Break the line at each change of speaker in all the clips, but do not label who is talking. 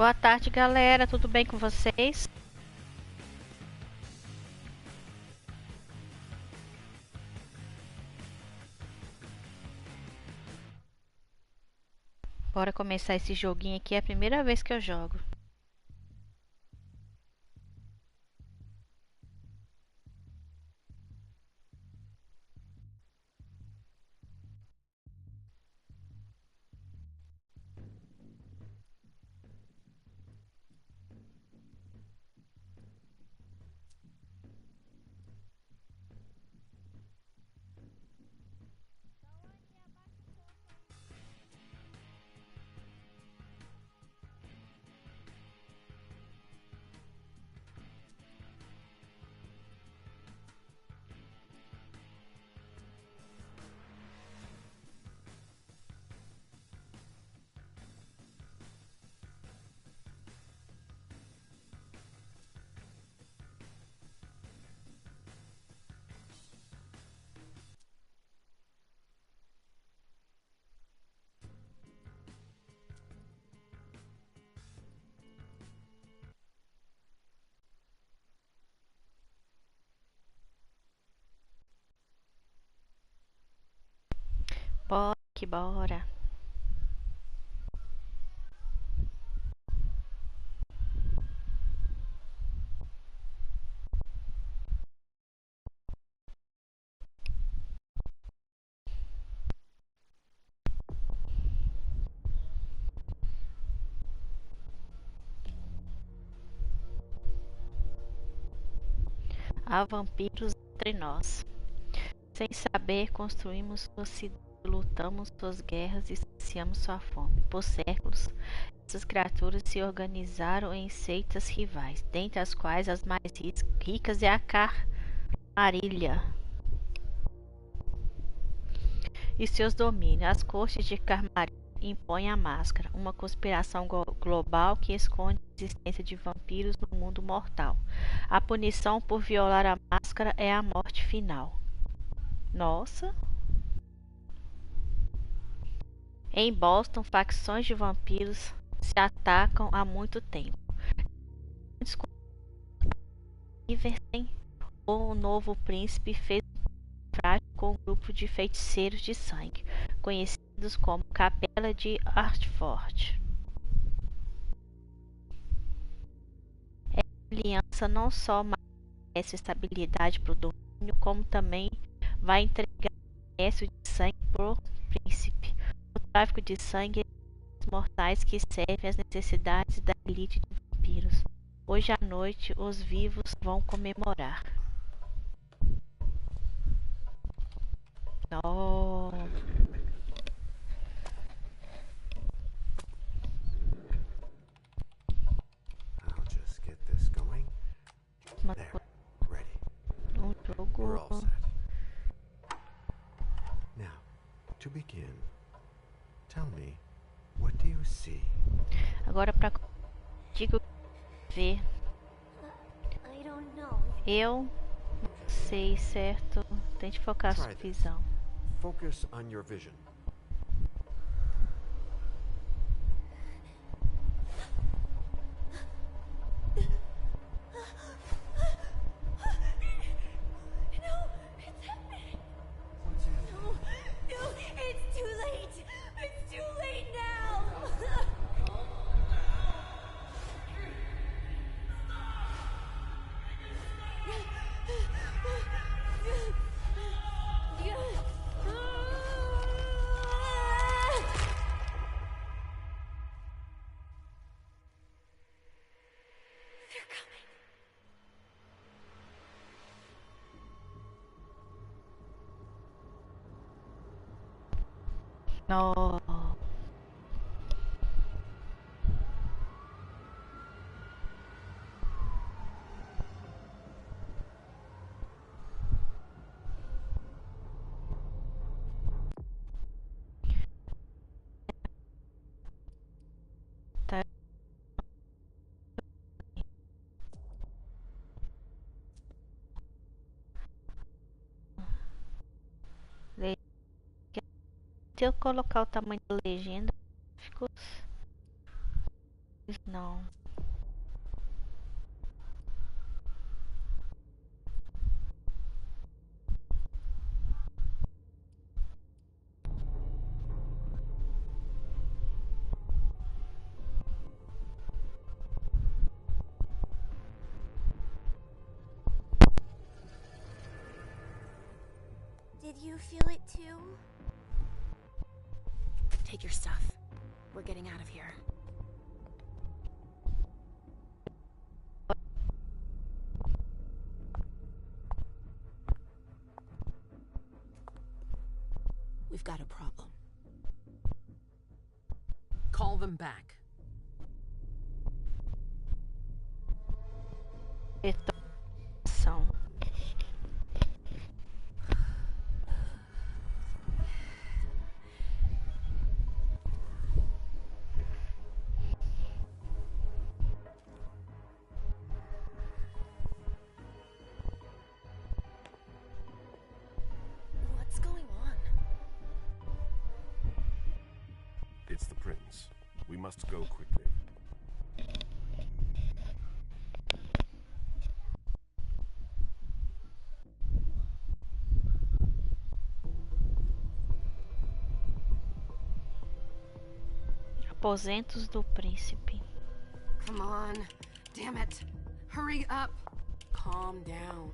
Boa tarde, galera. Tudo bem com vocês? Bora começar esse joguinho aqui. É a primeira vez que eu jogo. Bora que bora. Há vampiros entre nós. Sem saber, construímos sua cidade, lutamos suas guerras e saciamos sua fome. Por séculos, essas criaturas se organizaram em seitas rivais, dentre as quais as mais ricas é a Carmarilha e seus domínios. As cortes de Carmarilha impõem a máscara, uma conspiração global que esconde a existência de vampiros no mundo mortal. A punição por violar a máscara é a morte final. Nossa! Em Boston, facções de vampiros se atacam há muito tempo. Divertem, o novo príncipe fez um frágil com um grupo de feiticeiros de sangue, conhecidos como Capela de Hartford. Essa aliança não só essa estabilidade para o domínio, como também vai entregar o comércio de sangue pro príncipe. O tráfico de sangue é os mortais que servem às necessidades da elite de vampiros. Hoje à noite, os vivos vão comemorar. Oh.
I'll just get this going. There, ready. We're all set. Now, to begin, tell me, what do you see?
Agora para digo ver. Eu não sei, certo? Tente focar sua visão.
Focus on your vision.
No. Tá. Se eu colocar o tamanho da legenda, ficou. Não.
Did you feel it too?
Take your stuff. We're getting out of here. We've got a problem.
Call them back.
São.
What's going on?
It's the prince. We must go quickly.
Aposentos do príncipe.
Come on. Damn it. Hurry up.
Calm down.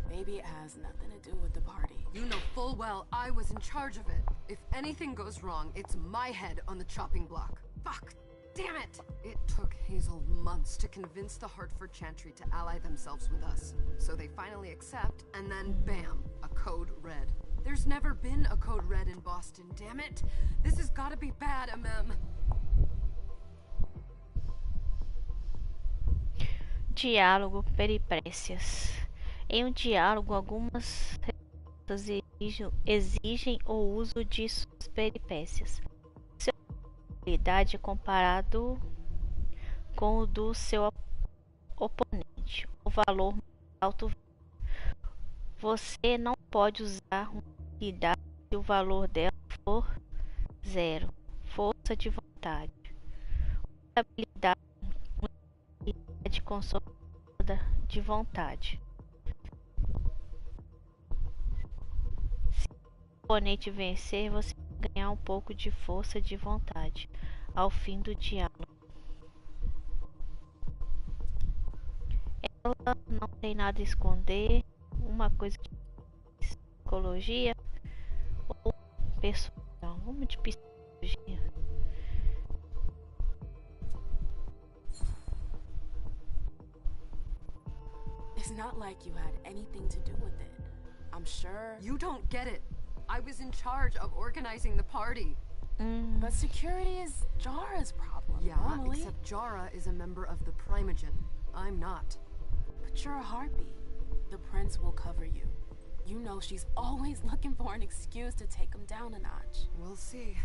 Maybe it has nothing to do with the party.
You know full well I was in charge of it. If anything goes wrong, it's my head on the chopping block. Fuck. Damn it. It took Hazel months to convince the Hartford Chantry to ally themselves with us. So they finally accept, and then bam, a code red. There's never been a code red in Boston, damn it. This has gotta be bad, MM.
Diálogo peripécias. Em um diálogo, algumas respostas exigem o uso de suas peripécias. Sua habilidade é comparado com o do seu oponente. O valor mais alto. Você não pode usar uma habilidade se o valor dela for 0. Força de vontade. Habilidade consolidada de vontade. Se o oponente vencer, você vai ganhar um pouco de força de vontade ao fim do diálogo. Ela não tem nada a esconder, uma coisa de psicologia ou persuasão. Vamos de psicologia.
It's not like you had anything to do with it. I'm sure.
You don't get it. I was in charge of organizing the party.
But security is Jara's problem.
Yeah,
normally.
except Jara is a member of the Primogen. I'm not.
But you're a harpy. The prince will cover you. You know she's always looking for an excuse to take him down a notch.
We'll see.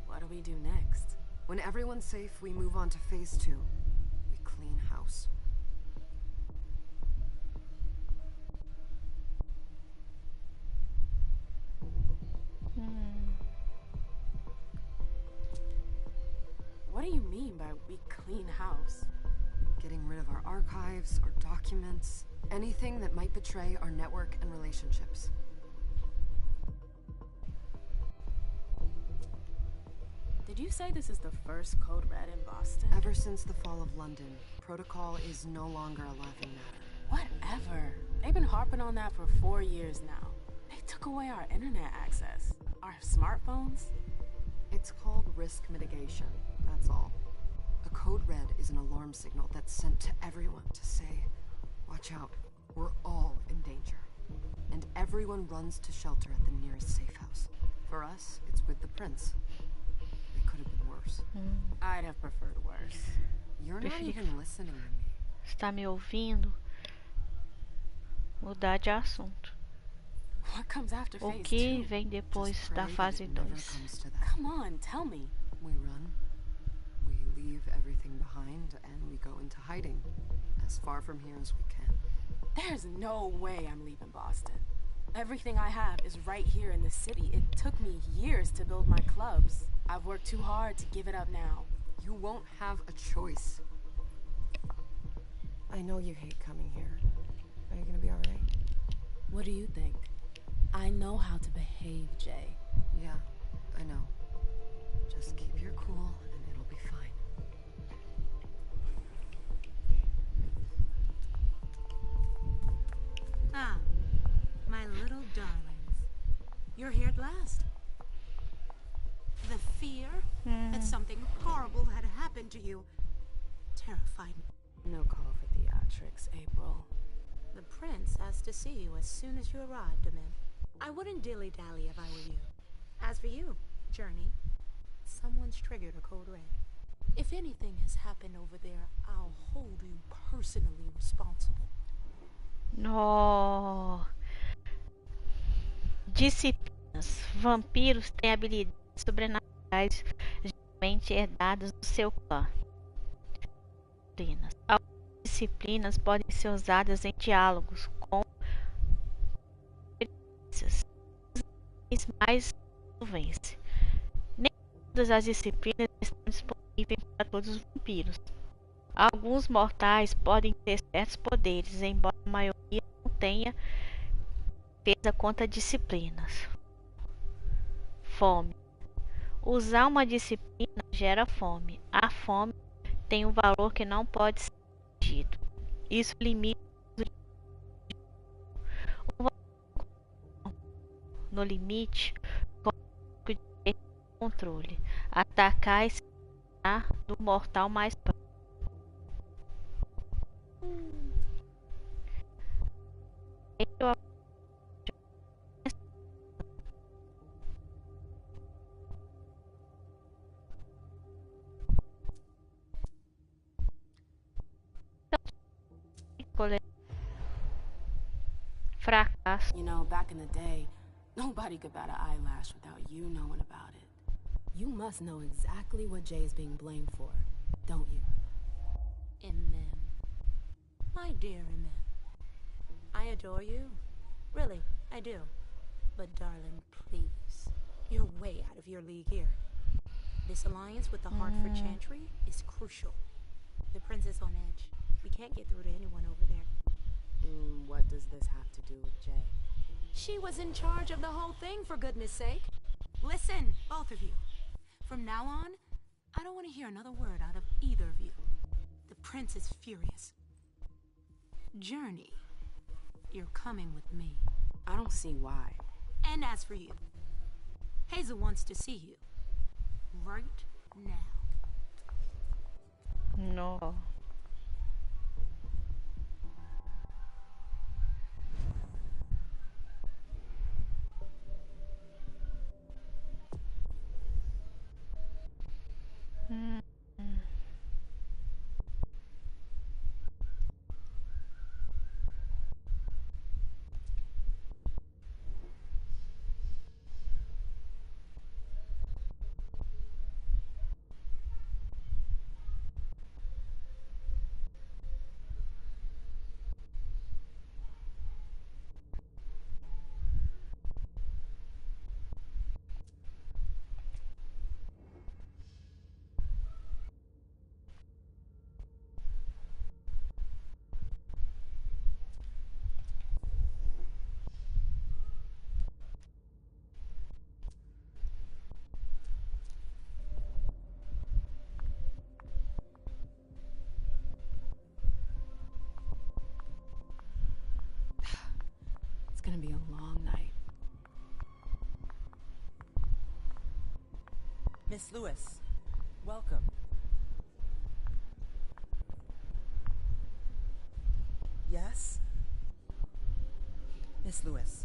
What do we do next?
When everyone's safe, we move on to phase 2. We clean house.
What do you mean by we clean house?
Getting rid of our archives, our documents, anything that might betray our network and relationships.
Did you say this is the first code red in Boston?
Ever since the fall of London, protocol is no longer a laughing matter.
Whatever. They've been harping on that for 4 years now. They took away our internet access. Our smartphones.
It's called risk mitigation, that's all. A code red is an alarm signal that's sent to everyone to say, watch out, we're all in danger. And everyone runs to shelter at the nearest safe house. For us, it's with the prince. It could have been worse.
I'd have preferred worse.
You're not even listening to me.
Está me ouvindo? Mudar de assunto.
What comes after
O
phase
que
2?
vem depois
Just
da
pray that
fase
it never
2?
comes to that.
Come on, tell me.
We run, we leave everything behind, and we go into hiding. As far from here as we can.
There's no way I'm leaving Boston. Everything I have is right here in the city. It took me years to build my clubs. I've worked too hard to give it up now.
You won't have a choice.
I know you hate coming here. Are you gonna be alright?
What do you think? I know how to behave, Jay.
Yeah, I know. Just keep your cool and it'll be fine.
Ah, my little darlings. You're here at last. The fear that something horrible had happened to you terrified me.
No call for theatrics, April.
The prince asked to see you as soon as you arrived, Amin. I wouldn't dilly-dally if I were you. As for you, Journey, someone's triggered a code red.
If anything has happened over there, I'll hold you personally responsible.
No. Disciplinas. Vampiros têm habilidades sobrenaturais geralmente herdadas do seu clã. Disciplinas. Algumas disciplinas podem ser usadas em diálogos com experiências mais nuvens. Nem todas as disciplinas estão disponíveis para todos os vampiros. Alguns mortais podem ter certos poderes, embora a maioria não tenha defesa contra disciplinas. Fome. Usar uma disciplina gera fome. A fome tem um valor que não pode ser atingido. Isso limita no limite com o de controle. Atacar e se livrar do mortal mais próximo. Fracasso.
You know, back in the day, nobody could bat an eyelash without you knowing about it. You must know exactly what Jay is being blamed for, don't you?
Amin. My dear Amin. I adore you. Really, I do. But darling, please. You're way out of your league here. This alliance with the Hartford Chantry is crucial. The prince is on edge. We can't get through to anyone over there.
What does this have to do with Jay?
She was in charge of the whole thing, for goodness sake. Listen, both of you. From now on, I don't want to hear another word out of either of you. The prince is furious. Journey, you're coming with me.
I don't see why.
And as for you, Hazel wants to see you. Right now.
No.
It's gonna be a long night.
Miss Lewis, welcome. Yes? Miss Lewis.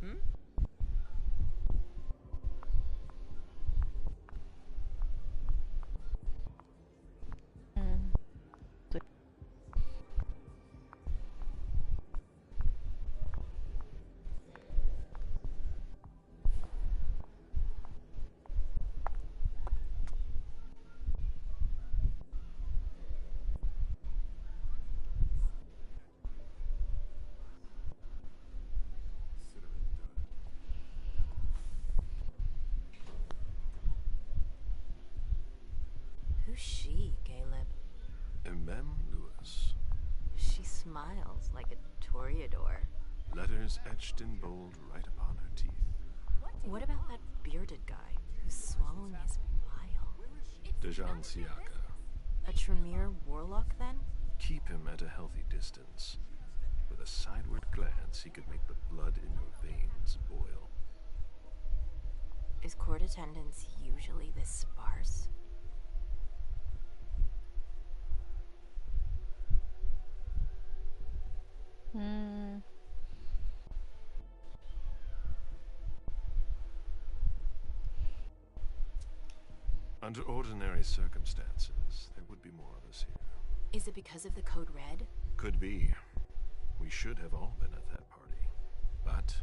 Hmm?
Who's she, Caleb?
Mem Lewis.
She smiles like a toreador.
Letters etched in bold right upon her teeth.
What about that bearded guy who's swallowing his bile?
Dejan Siaka.
A Tremere warlock, then?
Keep him at a healthy distance. With a sideward glance, he could make the blood in your veins boil.
Is court attendance usually this sparse?
Under ordinary circumstances, there would be more of us here.
Is it because of the Code Red?
Could be. We should have all been at that party. But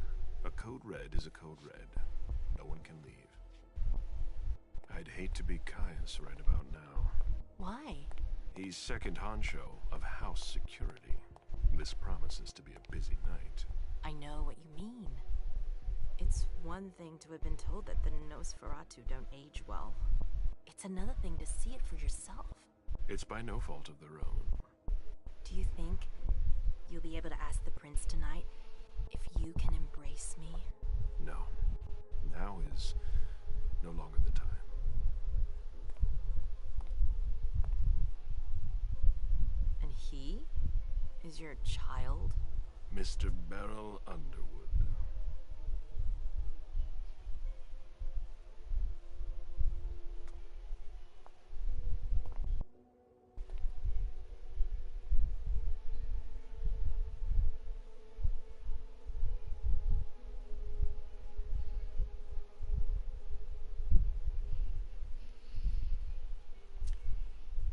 a Code Red is a Code Red. No one can leave. I'd hate to be Caius right about now.
Why?
He's second honcho of house security. This promises to be a busy night.
I know what you mean. It's one thing to have been told that the Nosferatu don't age well. It's another thing to see it for yourself.
It's by no fault of their own.
Do you think you'll be able to ask the prince tonight if you can embrace me?
No. Now is no longer the time.
And he is your child?
Mr. Beryl Underwood.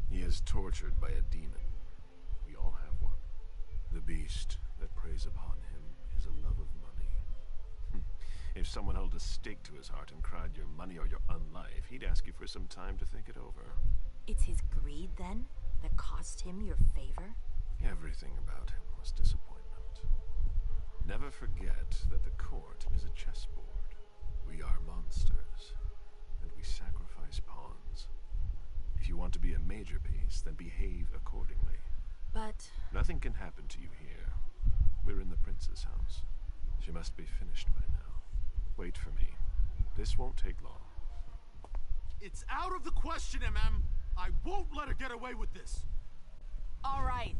He is tortured by a demon. We all have one. The beast that preys upon him is a love of money. If someone held a stake to his heart and cried your money or your unlife, he'd ask you for some time to think it over.
It's his greed, then, that cost him your favor?
Everything about him was disappointment. Never forget that the court is a chessboard. We are monsters, and we sacrifice pawns. If you want to be a major piece, then behave accordingly.
But...
Nothing can happen to you here. We're in the prince's house. She must be finished by now. Wait for me. This won't take long.
It's out of the question, MM. I won't let her get away with this.
All right.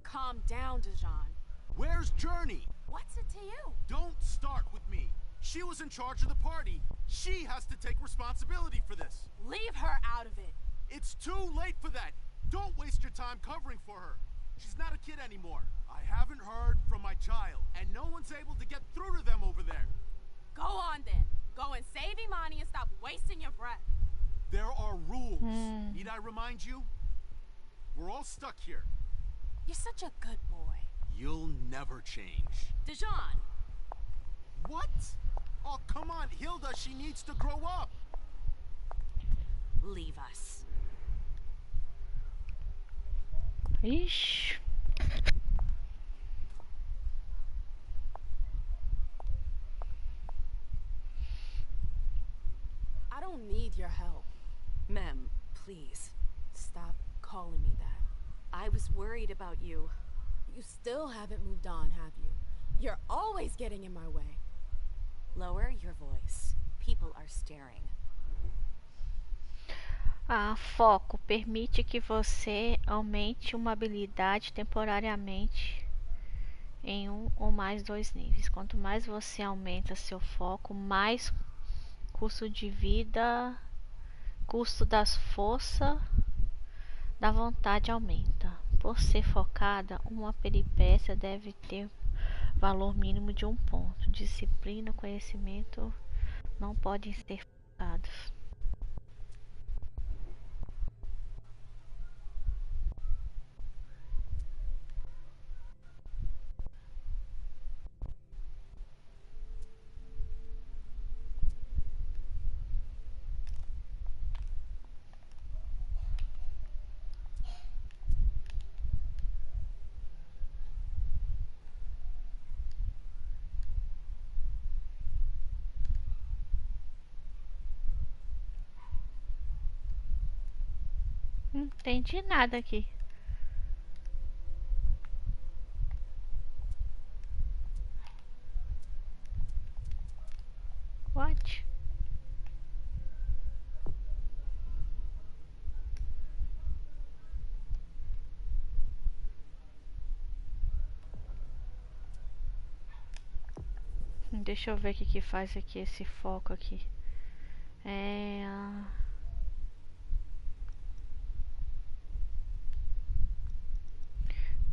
Calm down, Dejan.
Where's Journey?
What's it to you?
Don't start with me. She was in charge of the party. She has to take responsibility for this.
Leave her out of it.
It's too late for that. Don't waste your time covering for her. She's not a kid anymore. I haven't heard from my child, and no one's able to get through to them over there.
Go on then. Go and save Imani and stop wasting your breath.
There are rules. Need I remind you? We're all stuck here.
You're such a good boy.
You'll never change.
Dejan!
What? Oh, come on, Hilda, she needs to grow up.
Leave us.
Ixi.
I don't need your help.
Mem, please.
Stop calling me that.
I was worried about you.
You still haven't moved on, have you? You're always getting in my way.
Lower your voice. People are staring.
Foco permite que você aumente uma habilidade temporariamente em um ou mais 2 níveis. Quanto mais você aumenta seu foco, mais custo de vida, custo das forças, da vontade aumenta. Por ser focada, uma peripécia deve ter valor mínimo de 1 ponto. Disciplina, conhecimento não podem ser focados. Não entendi nada aqui. What? Deixa eu ver o que que faz aqui esse foco aqui.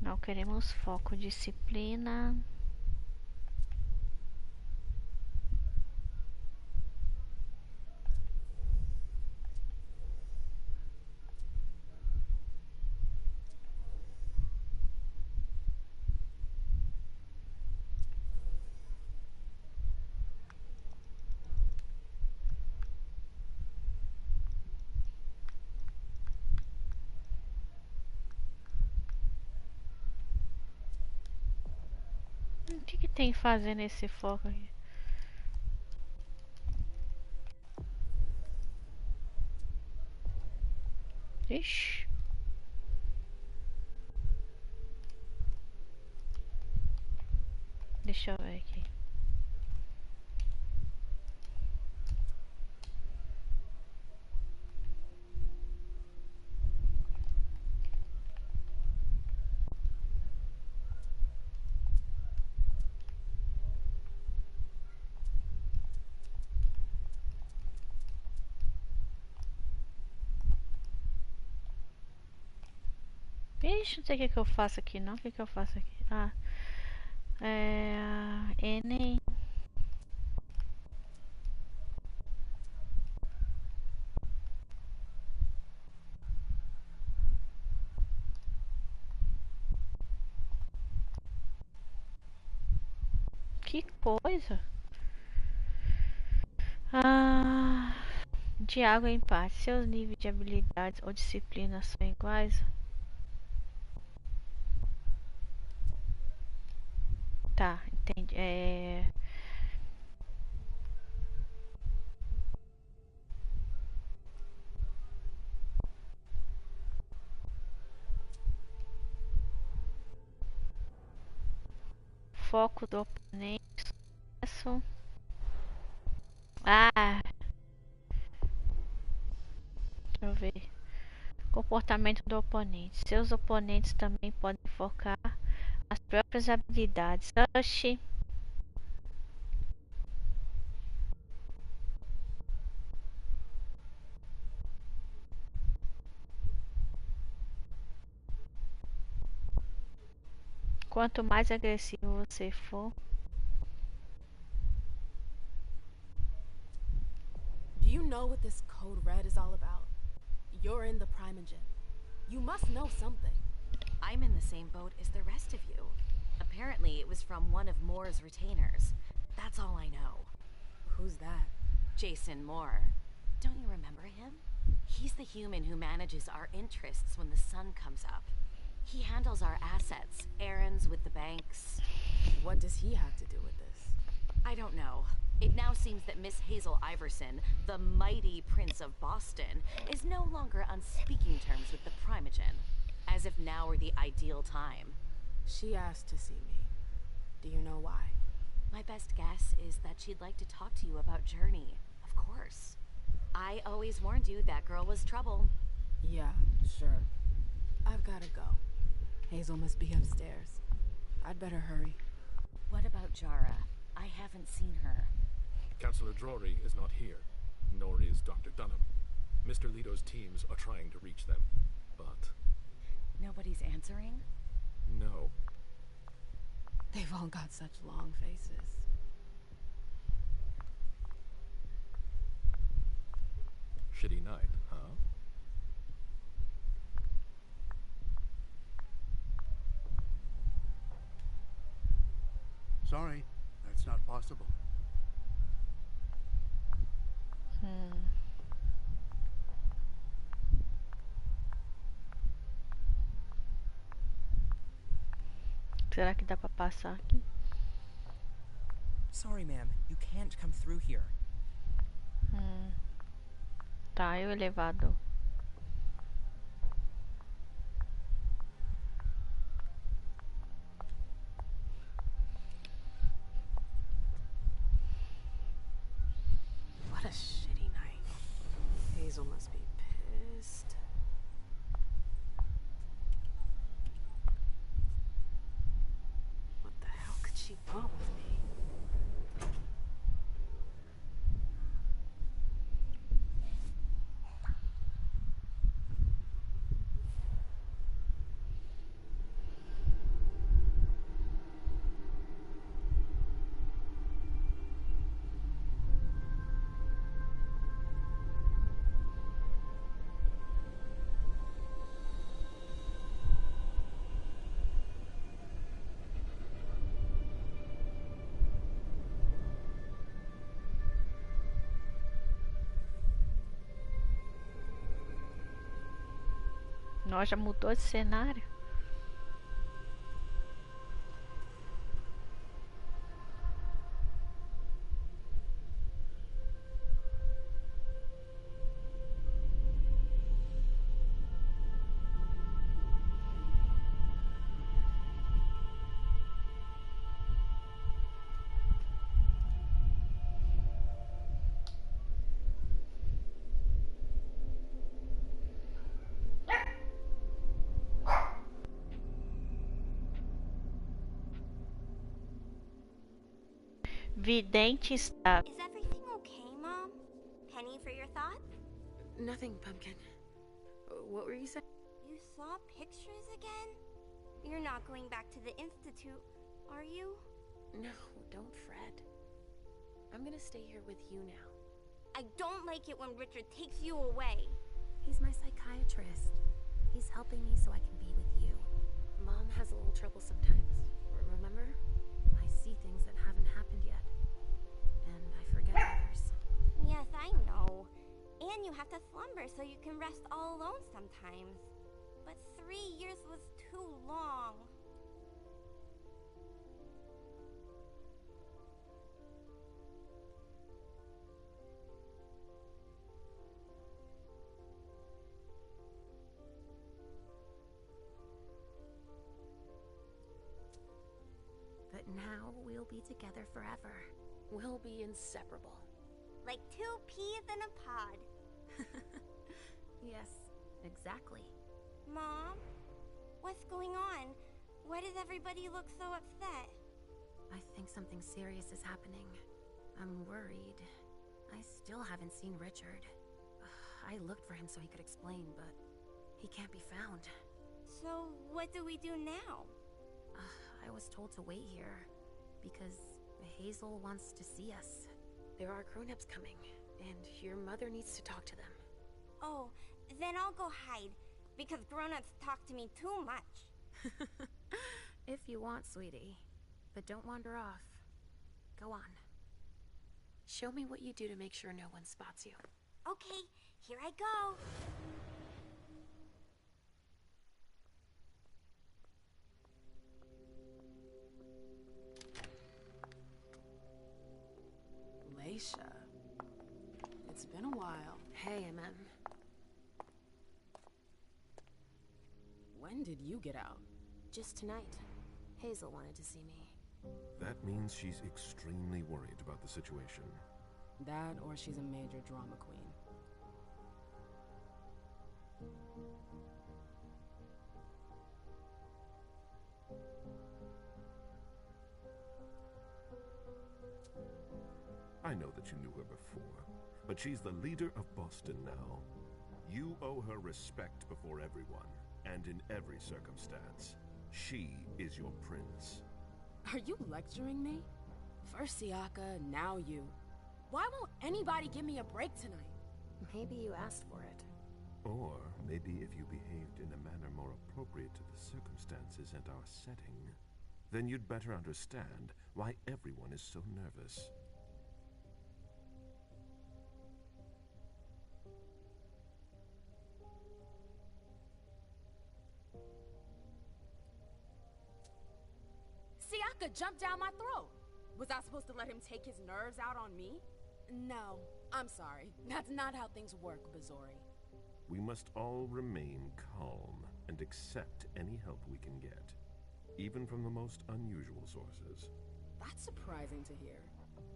Não queremos foco, disciplina. O que que tem fazendo esse foco aqui? Ixi. Deixa eu ver aqui. Ixi, não sei o que que eu faço aqui não. O que que eu faço aqui? Ah. N. Que coisa. De água em parte. Seus níveis de habilidades ou disciplina são iguais? Tá, entendi. Foco do oponente. Sucesso. Deixa eu ver. Comportamento do oponente. Seus oponentes também podem focar as próprias habilidades. Oxi. Quanto mais agressivo você for.
Do you know what this code red is all about? You're in the Primogen. You must know something.
I'm in the same boat as the rest of you. Apparently, it was from one of Moore's retainers. That's all I know.
Who's that?
Jason Moore. Don't you remember him? He's the human who manages our interests when the sun comes up. He handles our assets, errands with the banks.
What does he have to do with this?
I don't know. It now seems that Miss Hazel Iverson, the mighty Prince of Boston, is no longer on speaking terms with the Primogen. As if now were the ideal time.
She asked to see me. Do you know why?
My best guess is that she'd like to talk to you about Journey, of course. I always warned you that girl was trouble.
Yeah, sure. I've gotta go. Hazel must be upstairs. I'd better hurry.
What about Jara? I haven't seen her.
Councillor Drury is not here, nor is Dr. Dunham. Mr. Leto's teams are trying to reach them, but...
Nobody's answering?
No.
They've all got such long faces.
Shitty night, huh?
Sorry, that's not possible.
Será que dá pra passar aqui?
Sorry, ma'am. You can't come through here.
Tá, e o elevador?
What a shitty night. Hazel must be pissed. What the hell could she want with me?
Nós já mudou de cenário. Vidente está.
Is everything okay, Mom? Penny for your thoughts?
Nothing, Pumpkin. What were you saying?
You saw pictures again? You're not going back to the Institute, are you?
No, don't fret. I'm gonna stay here with you now.
I don't like it when Richard takes you away.
He's my psychiatrist. He's helping me so I can be with you. Mom has a little trouble sometimes. Remember? I see things that haven't happened yet. And I forget others.
Yes, I know. And you have to slumber so you can rest all alone sometimes. But 3 years was too long.
But now we'll be together forever. We'll be inseparable.
Like 2 peas in a pod.
Yes, exactly.
Mom? What's going on? Why does everybody look so upset?
I think something serious is happening. I'm worried. I still haven't seen Richard. I looked for him so he could explain, but he can't be found.
So, what do we do now?
I was told to wait here because Hazel wants to see us. There are grown-ups coming, and your mother needs to talk to them.
Oh, then I'll go hide, because grown-ups talk to me too much.
If you want, sweetie. But don't wander off. Go on. Show me what you do to make sure no one spots you.
Okay, here I go.
Leisha. It's been a while. Hey, MM. When did you get out? Just tonight. Hazel wanted to see me.
That means she's extremely worried about the situation.
That, or she's a major drama queen.
I know that you knew her before, but she's the leader of Boston now. You owe her respect before everyone, and in every circumstance. She is your prince.
Are you lecturing me? First Siaka, now you. Why won't anybody give me a break tonight? Maybe you asked for it.
Or maybe if you behaved in a manner more appropriate to the circumstances and our setting, then you'd better understand why everyone is so nervous.
Siaka jumped down my throat. Was I supposed to let him take his nerves out on me? No, I'm sorry. That's not how things work, Bazori.
We must all remain calm and accept any help we can get, even from the most unusual sources.
That's surprising to hear,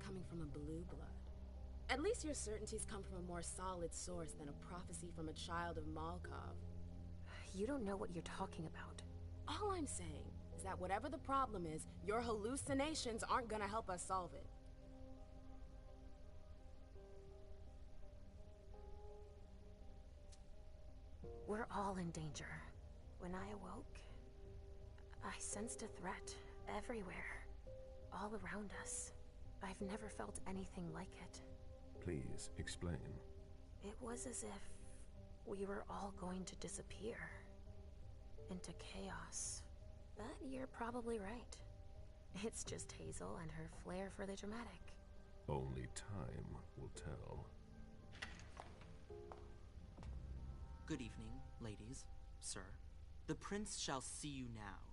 coming from a blue blood.
At least your certainties come from a more solid source than a prophecy from a child of Malkov.
You don't know what you're talking about.
All I'm saying is that whatever the problem is, your hallucinations aren't gonna help us solve it.
We're all in danger. When I awoke, I sensed a threat everywhere, all around us. I've never felt anything like it.
Please, explain.
It was as if we were all going to disappear into chaos. But you're probably right. It's just Hazel and her flair for the dramatic.
Only time will tell.
Good evening, ladies, sir. The prince shall see you now.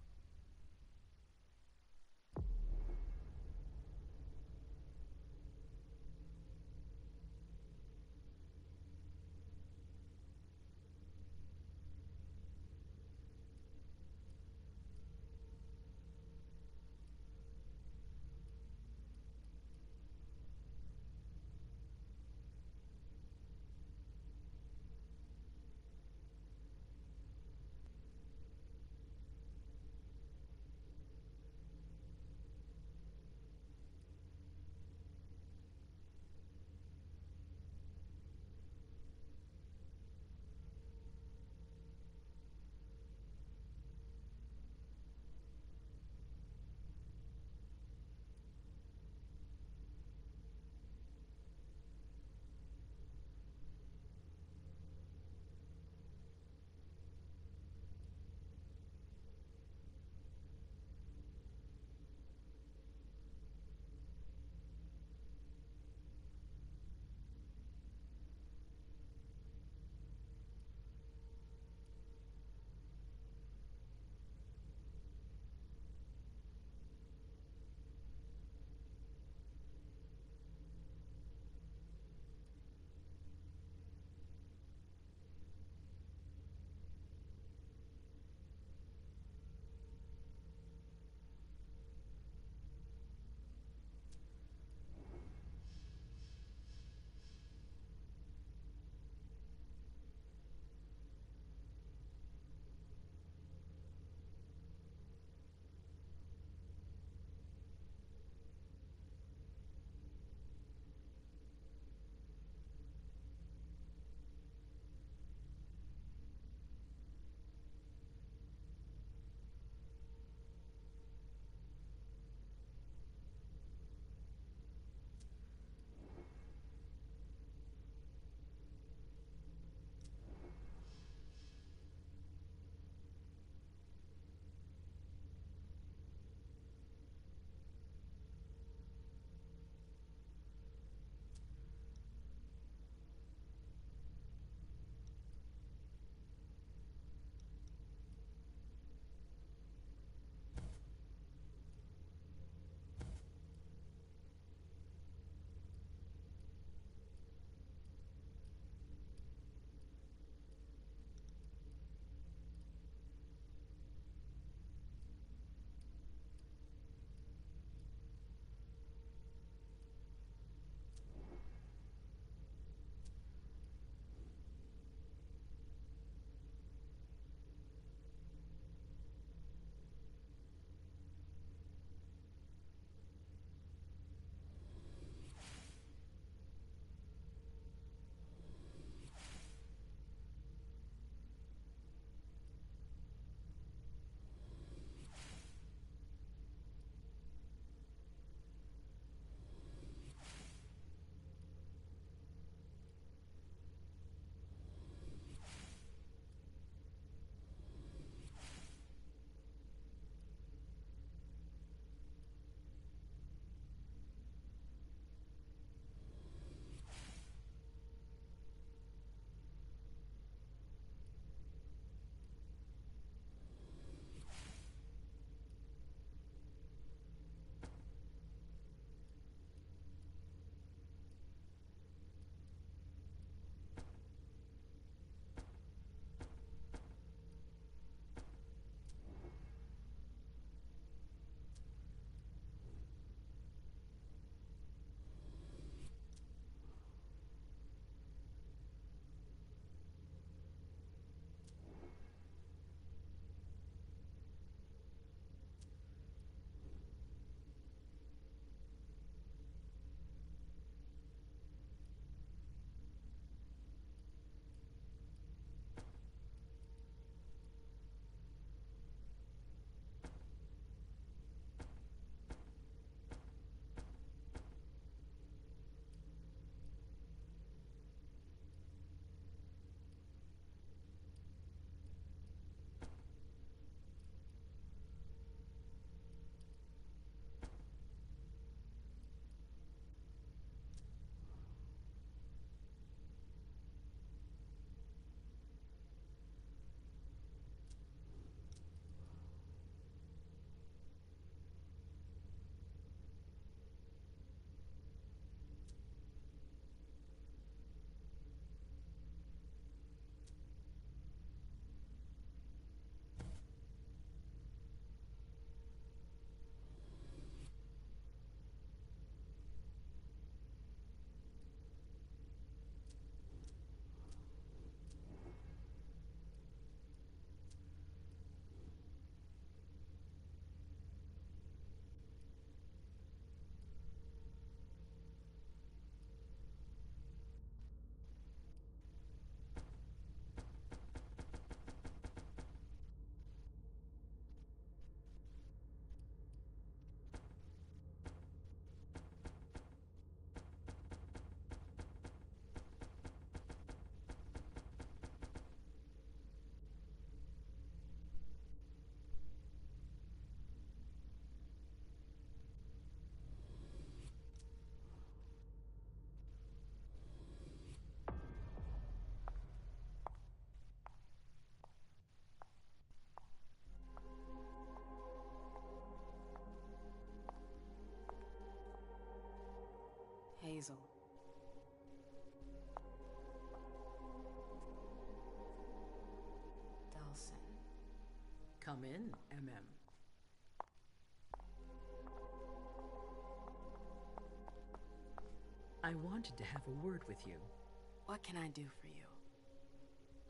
Come in, MM. I wanted to have a word with you.
What can I do for you?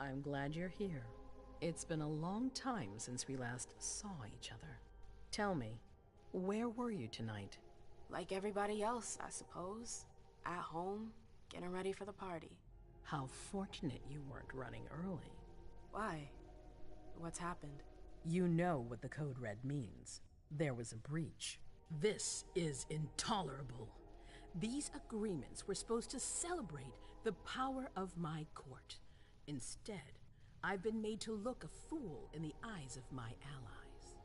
I'm glad you're here. It's been a long time since we last saw each other. Tell me, where were you tonight?
Like everybody else, I suppose. At home, getting ready for the party.
How fortunate you weren't running early.
Why? What's happened?
You know what the code red means. There was a breach. This is intolerable. These agreements were supposed to celebrate the power of my court. Instead, I've been made to look a fool in the eyes of my allies.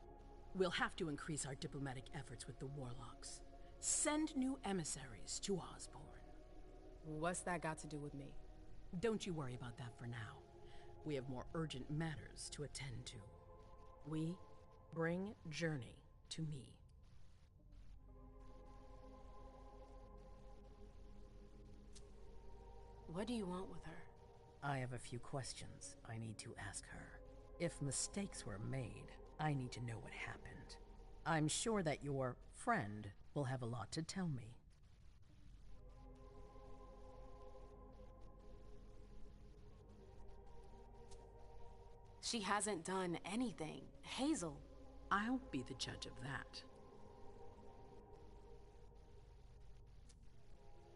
We'll have to increase our diplomatic efforts with the warlocks. Send new emissaries to Osborne.
What's that got to do with me?
Don't you worry about that for now. We have more urgent matters to attend to. We bring Journey to me.
What do you want with her?
I have a few questions I need to ask her. If mistakes were made, I need to know what happened. I'm sure that your friend will have a lot to tell me.
She hasn't done anything. Hazel.
I'll be the judge of that.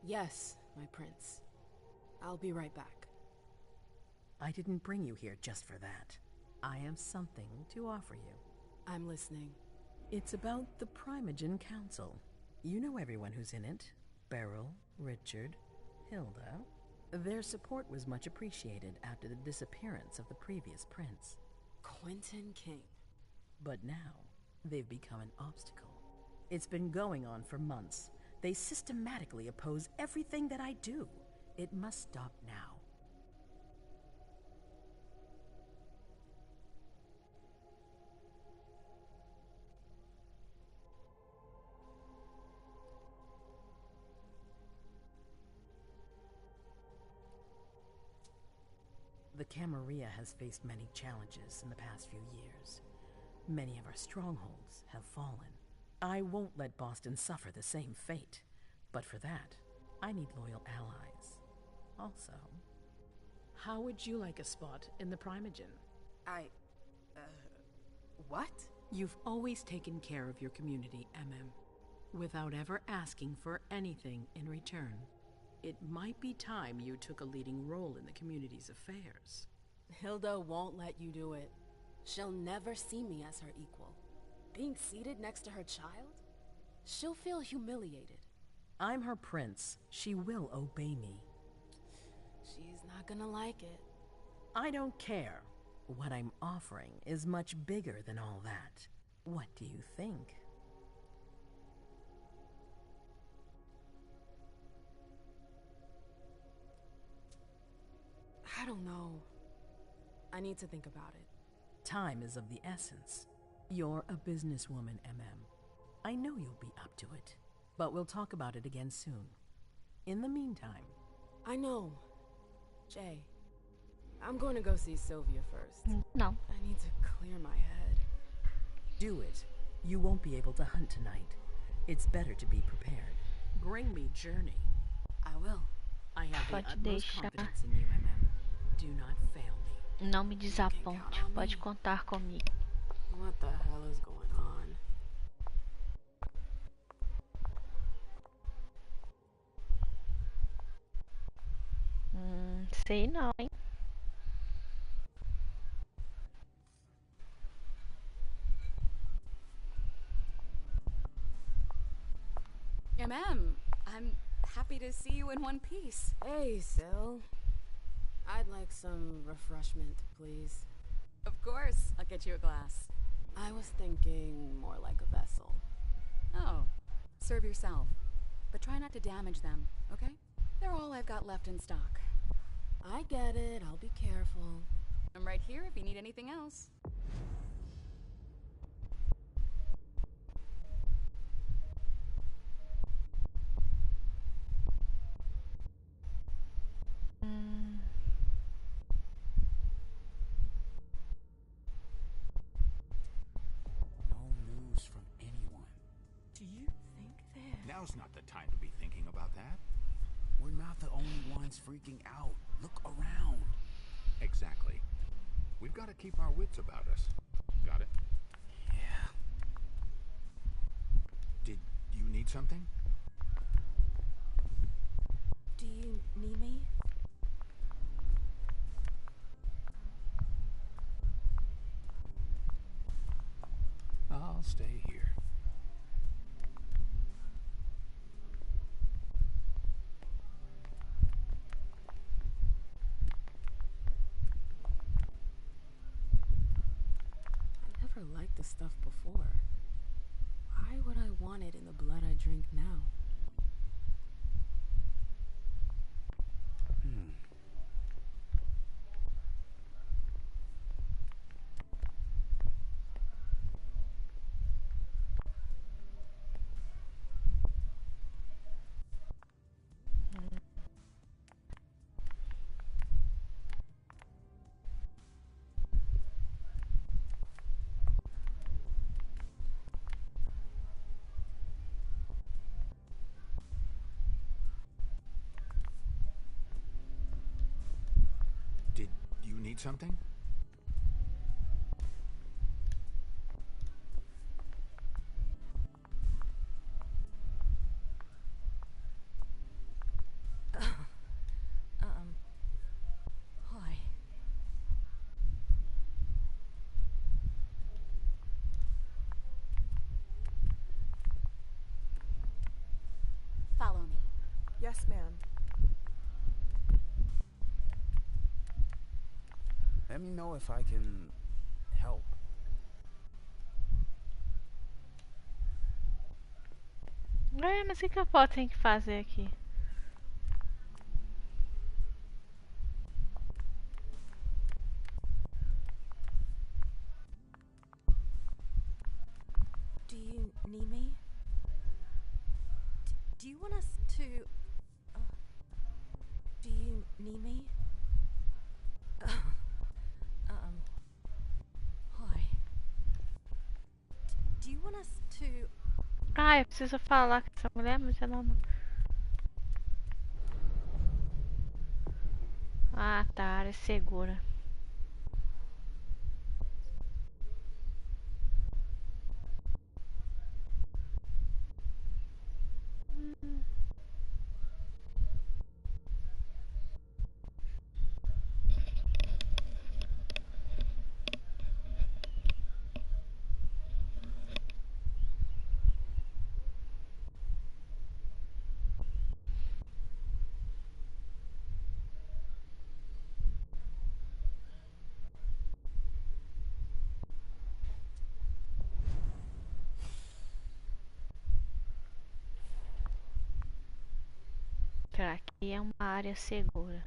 Yes, my prince. I'll be right back.
I didn't bring you here just for that. I have something to offer you.
I'm listening.
It's about the Primogen Council. You know everyone who's in it. Beryl, Richard, Hilda. Their support was much appreciated after the disappearance of the previous prince.
Quentin King.
But now, they've become an obstacle. It's been going on for months. They systematically oppose everything that I do. It must stop now. The Camarilla has faced many challenges in the past few years. Many of our strongholds have fallen. I won't let Boston suffer the same fate. But for that, I need loyal allies. Also, how would you like a spot in the Primogen?
What?
You've always taken care of your community, without ever asking for anything in return. It might be time you took a leading role in the community's affairs.
Hilda won't let you do it. She'll never see me as her equal. Being seated next to her child? She'll feel humiliated.
I'm her prince. She will obey me.
She's not gonna like it.
I don't care. What I'm offering is much bigger than all that. What do you think?
I don't know. I need to think about it.
Time is of the essence. You're a businesswoman, I know you'll be up to it. But we'll talk about it again soon. In the meantime...
I know. Jay, I'm going to go see Sylvia first.
No.
I need to clear my head.
Do it. You won't be able to hunt tonight. It's better to be prepared. Bring me Journey.
I will.
I have the
Pode
utmost
deixar.
confidence in you, Do not fail me.
Não me desaponte. Pode contar comigo.
What the hell is going on?
Sei não, hein?
I'm happy to see you in one piece.
Hey, Syl. I'd like some refreshment, please.
Of course, I'll get you a glass.
I was thinking more like a vessel.
Oh, serve yourself. But try not to damage them, okay? They're all I've got left in stock.
I get it, I'll be careful.
I'm right here if you need anything else.
that? We're not the only ones freaking out. Look around.
Exactly. We've got to keep our wits about us. Got it?
Yeah.
Did you need something?
Do you need me?
I'll stay here.
I never liked this stuff before. Why would I want it in the blood I drink now?
Did you need something?
Hi.
Follow me.
Yes, ma'am.
Let me know if I can help.
Mas o que a foto tem que fazer aqui?
Do you need me? Do you want us to... do you need me? Hi. Do you want us to...
Ah, eu preciso falar com essa mulher, mas ela não... Ah, tá, área segura. Aqui é uma área segura.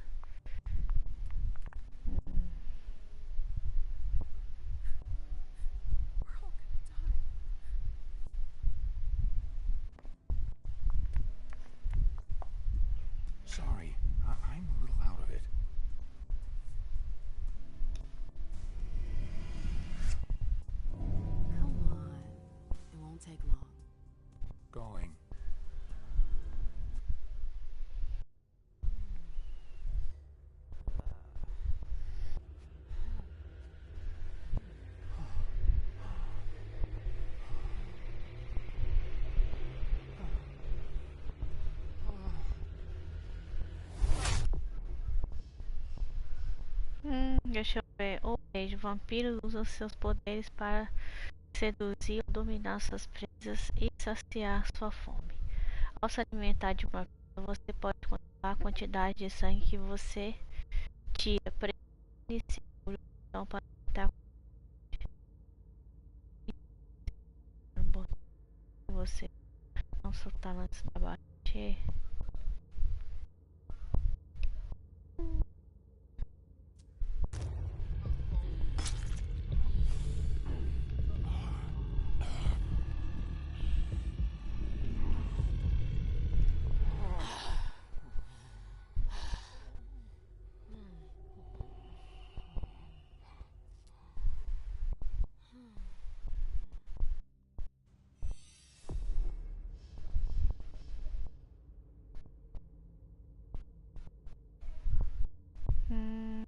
Sorry, I'm a little out of it.
Come on. It won't take long.
Going.
Deixa eu ver. Ou seja, vampiros usam seus poderes para seduzir ou dominar suas presas e saciar sua fome. Ao se alimentar de uma presa, você pode controlar a quantidade de sangue que você tira, previne e segura o botão para evitar você não soltar antes da bater. Hmm.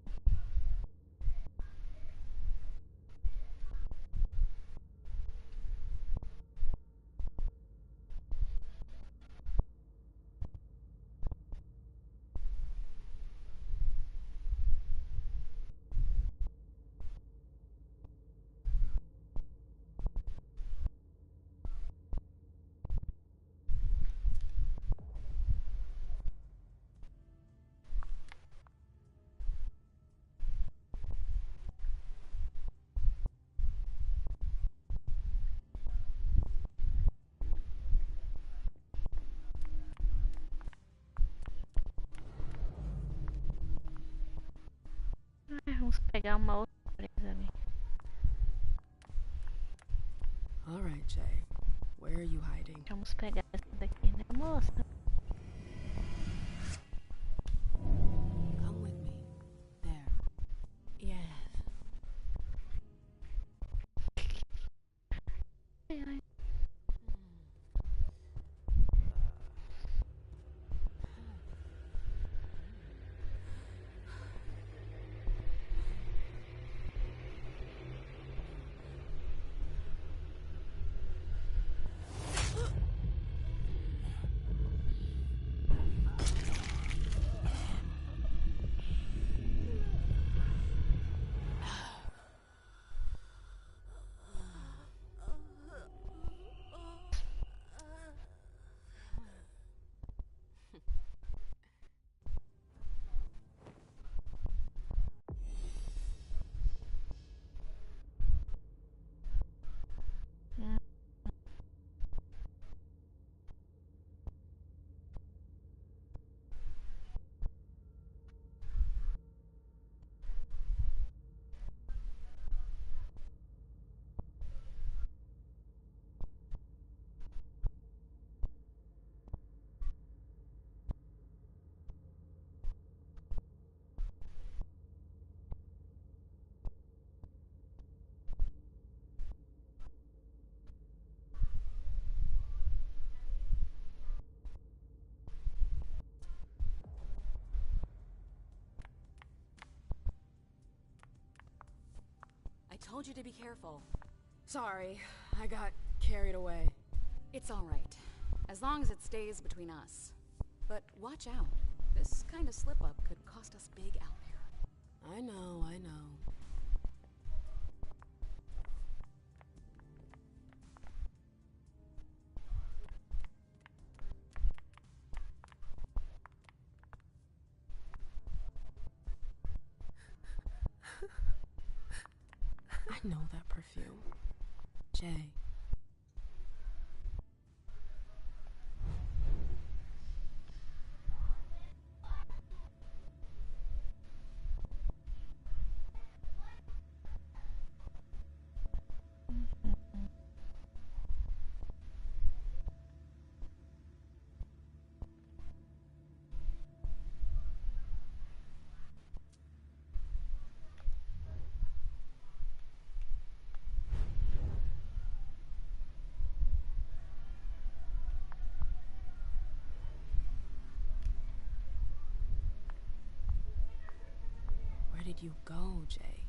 Vamos pegar uma outra presa ali.
All right, Jay. Where are you hiding?
Vamos pegar essa daqui, né, moça?
Come with me. There.
Yes.
Ai, ai.
I told you to be careful.
Sorry, I got carried away.
It's all right, as long as it stays between us. But watch out. This kind of slip-up could cost us big out there.
I know, I know. I know that perfume. Jay. Where did you go, Jay?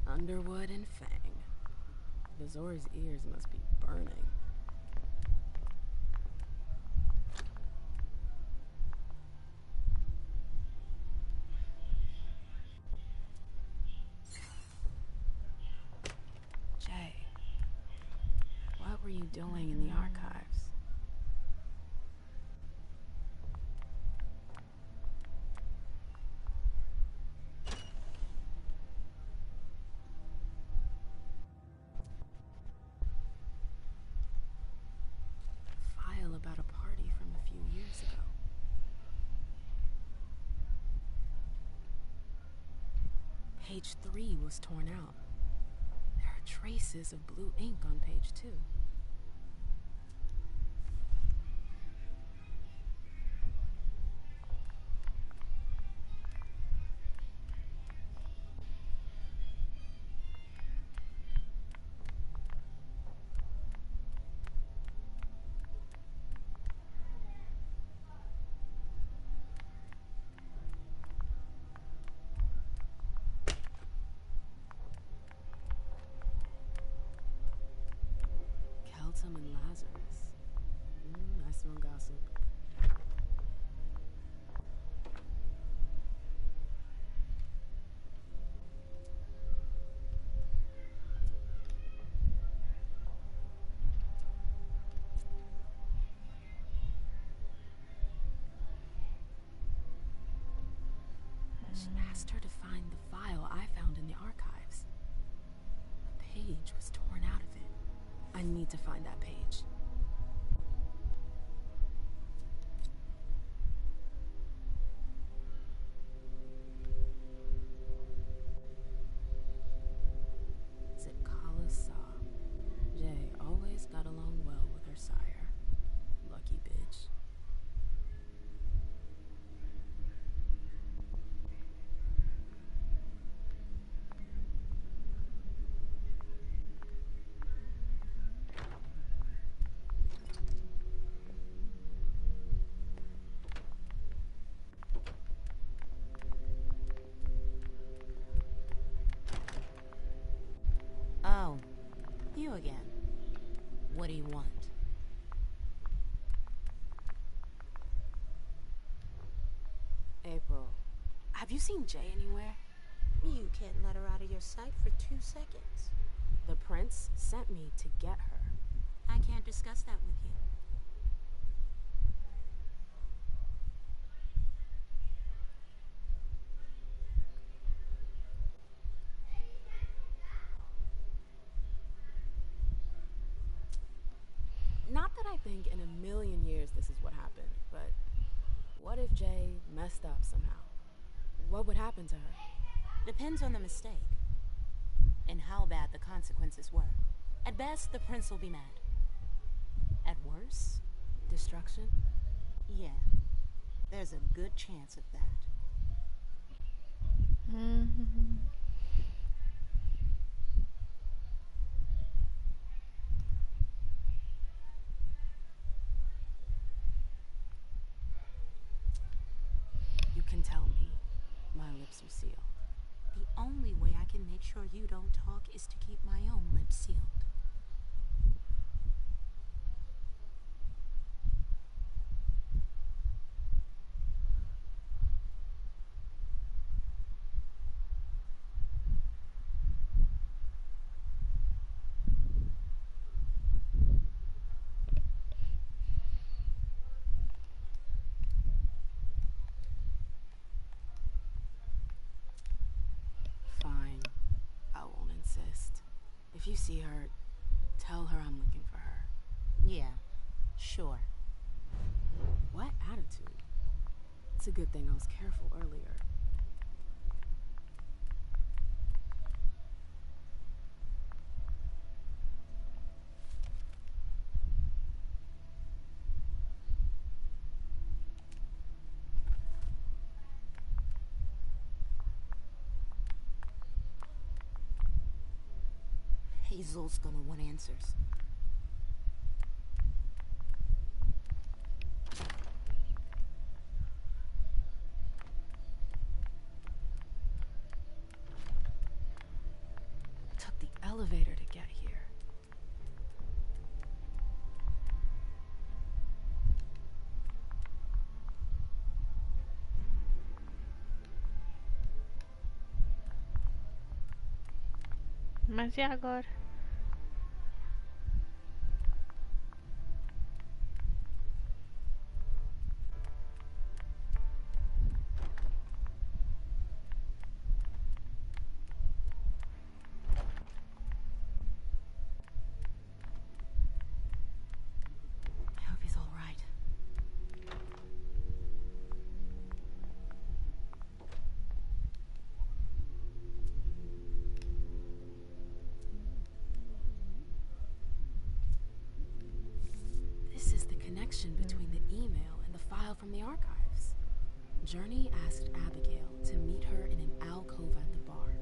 Underwood and Fang. Vizor's ears must be burning. Jay, what were you doing in the archives? File about a party from a few years ago. Page 3 was torn out. There are traces of blue ink on page 2. summon Lazarus. I smell gossip. She asked her to find the file I found in the archives. A page was torn out of it. I need to find that page. Aquela saw. Jay always got along well with her sire. Lucky bitch.
Oh, you again. What do you want?
April, have you seen Jay anywhere?
You can't let her out of your sight for 2 seconds.
The prince sent me to get her.
I can't discuss that with you.
Not that I think in a million years this is what happened, but what if Jay messed up somehow? What would happen to her?
Depends on the mistake. And how bad the consequences were. At best, the prince will be mad. At worst,
destruction?
Yeah. There's a good chance of that.
You can tell me. My lips are sealed.
The only way I can make sure you don't talk is to keep my own lips sealed.
Fine. I won't insist. If you see her, tell her I'm looking for her.
Yeah, sure.
What attitude? It's a good thing I was careful earlier.
Hazel's gonna want answers.
Took the elevator to get here.
Mas e agora?
I hope he's all right. This is the connection between the email and the file from the archives. Journey asked Abigail to meet her in an alcove at the bar.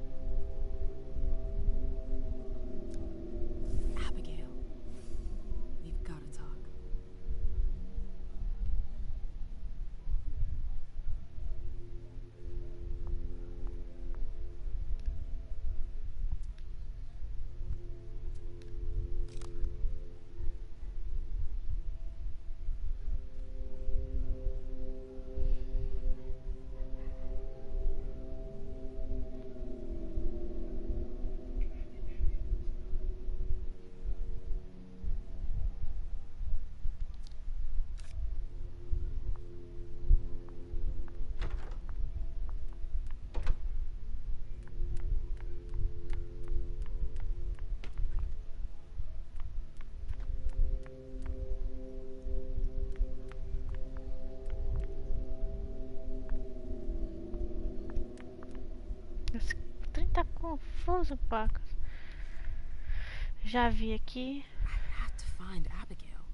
Abigail, we've got to talk.
confuso, pacas. Já vi aqui.
I have to find Abigail.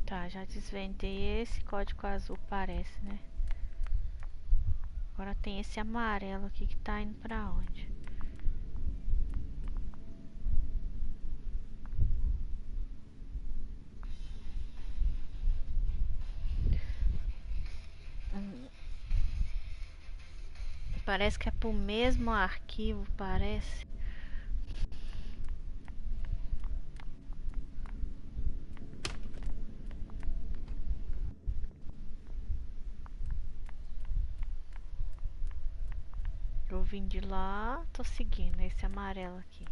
Tá, já desvendei esse código azul, parece, né? Agora tem esse amarelo aqui que tá indo pra onde? Parece que é pro mesmo arquivo, parece. Eu vim de lá, tô seguindo esse amarelo aqui.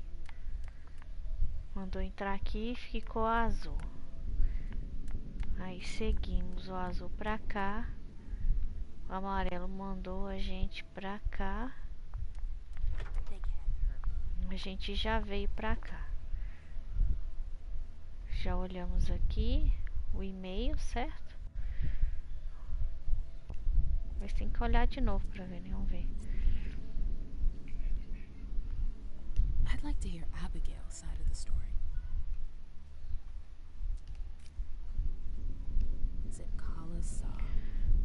Mandou entrar aqui e ficou azul. Aí seguimos o azul pra cá. O amarelo mandou a gente pra cá. A gente já veio pra cá. Já olhamos aqui o e-mail, certo? Mas tem que olhar de novo pra ver, né? Vamos ver.
I'd like to hear Abigail's side of the story. Zipkala saw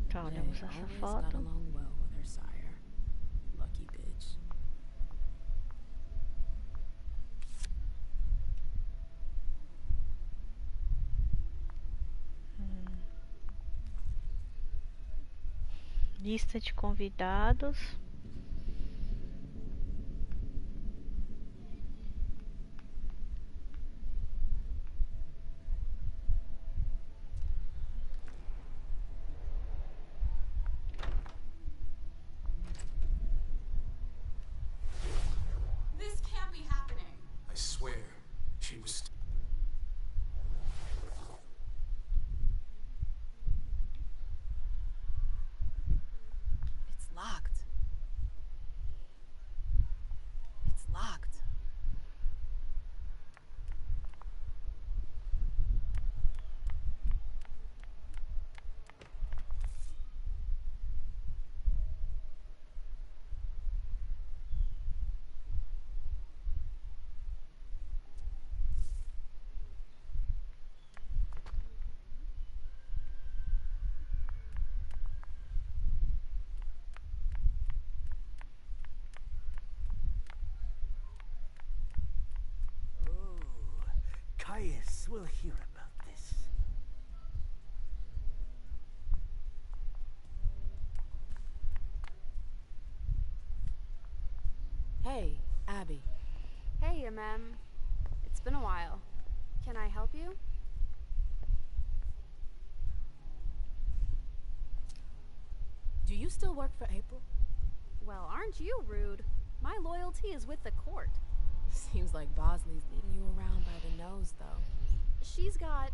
Tá, olhamos
Jay
essa
always
foto.
got along well with her sire. Lucky bitch.
Lista de convidados.
This can't be happening.
I swear, she was.
It's locked. It's locked.
Oh, Caius will hear about this.
Hey, Abby.
Hey, it's been a while. Can I help you?
Do you still work for April?
Well, aren't you rude? My loyalty is with the court.
Seems like Bosley's leading you around by the nose, though.
She's got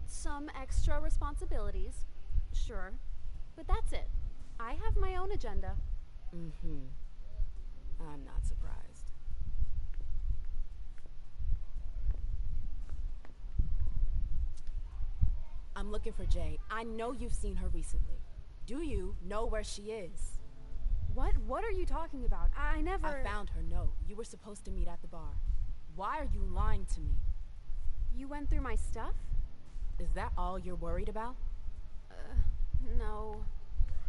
some extra responsibilities, sure, but that's it. I have my own agenda.
Mm-hmm. I'm not surprised. I'm looking for Jay. I know you've seen her recently. Do you know where she is?
What are you talking about? I never...
I found her note. You were supposed to meet at the bar. Why are you lying to me?
You went through my stuff?
Is that all you're worried about?
No.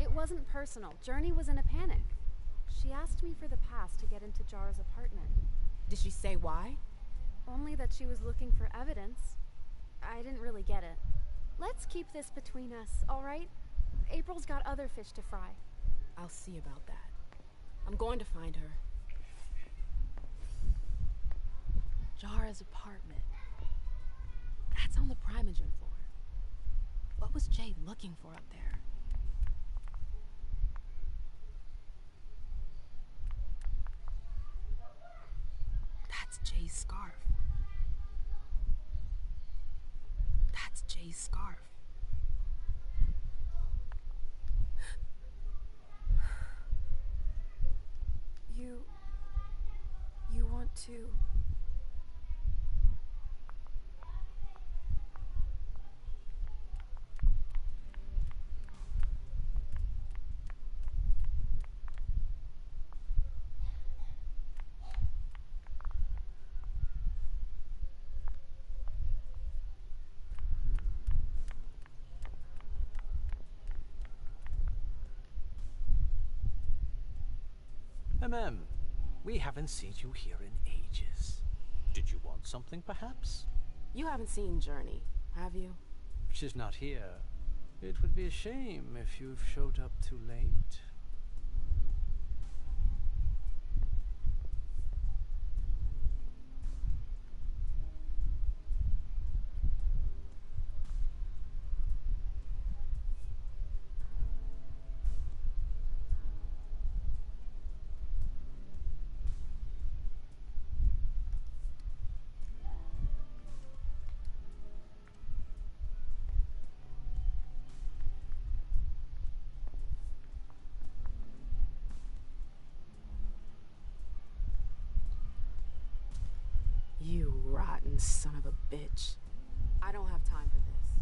It wasn't personal. Journey was in a panic. She asked me for the pass to get into Jar's apartment.
Did she say why?
Only that she was looking for evidence. I didn't really get it. Let's keep this between us, all right? April's got other fish to fry.
I'll see about that. I'm going to find her. Jara's apartment. That's on the Primogen floor. What was Jay looking for up there? That's Jay's scarf. That's Jay's scarf.
You want to...
we haven't seen you here in ages. Did you want something, perhaps?
You haven't seen Journey, have you?
She's not here. It would be a shame if you've showed up too late.
You rotten son of a bitch. I don't have time for this.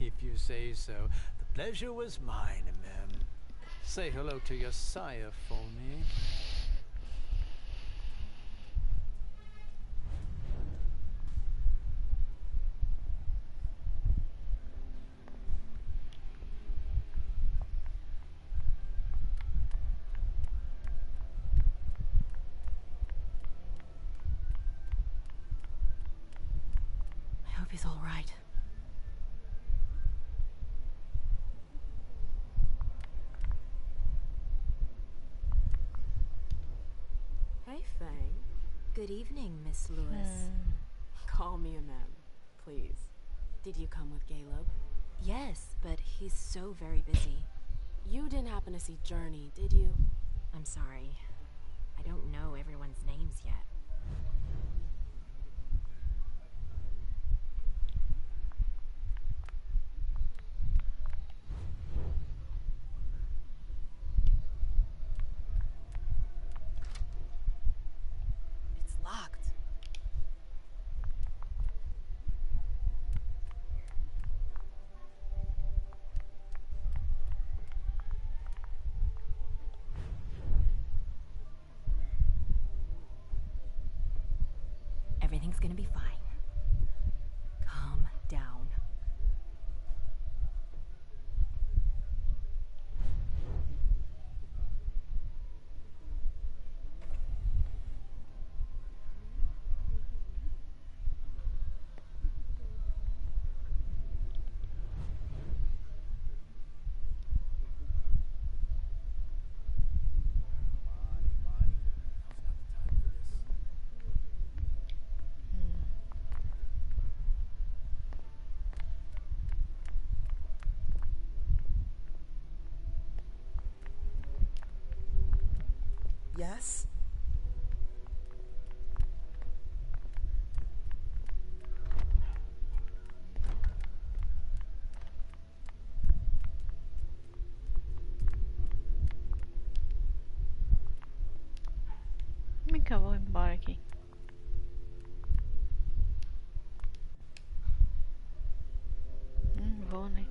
If you say so. The pleasure was mine, ma'am. Say hello to your sire for me.
I hope he's all right. Hey, Fang.
Good evening, Miss Lewis.
Call me a ma'am, please. Did you come with Caleb?
Yes, but he's so very busy.
You didn't happen to see Journey, did you?
I'm sorry. I don't know everyone's names yet.
It's locked.
Everything's gonna be fine. Calm down.
Yes?
Como é que eu vou embora aqui? Vou, né?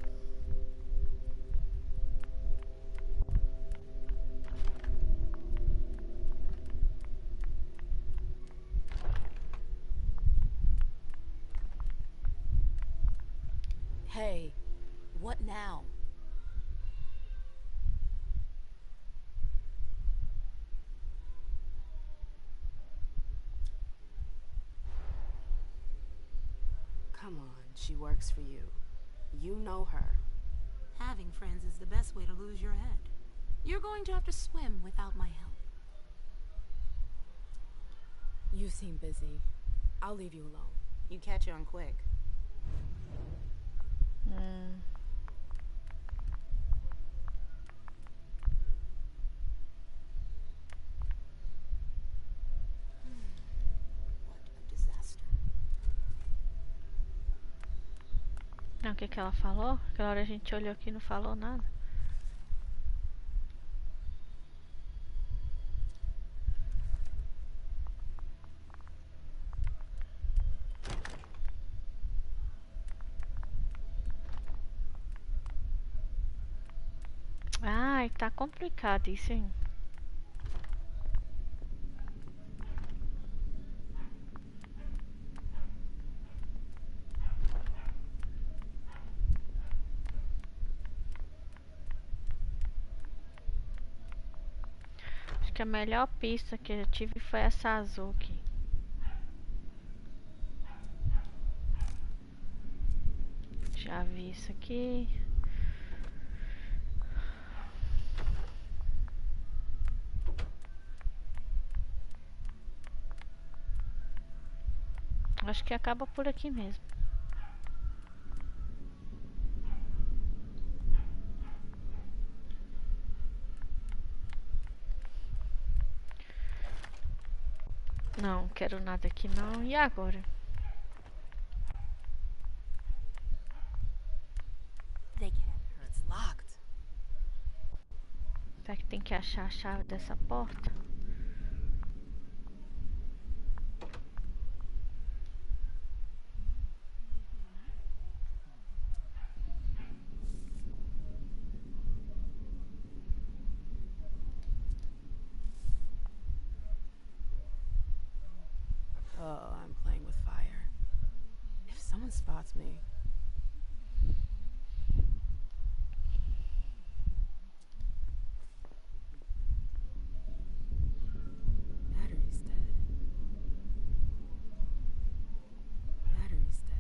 Hey, what now? Come on, she works for you. You know her.
Having friends is the best way to lose your head. You're going to have to swim without my help.
You seem busy. I'll leave you alone. You catch on quick.
What a disaster.
Não, o que que ela falou? Aquela hora a gente olhou aqui e não falou nada. Ai, tá complicado isso, hein? que a melhor pista que eu tive foi essa azul aqui. Já vi isso aqui. Acho que acaba por aqui mesmo. Não, quero nada aqui não. E agora?
It's locked.
Será que tem que achar a chave dessa porta?
Oh, I'm playing with fire. If someone spots me... Battery's dead. Battery's dead.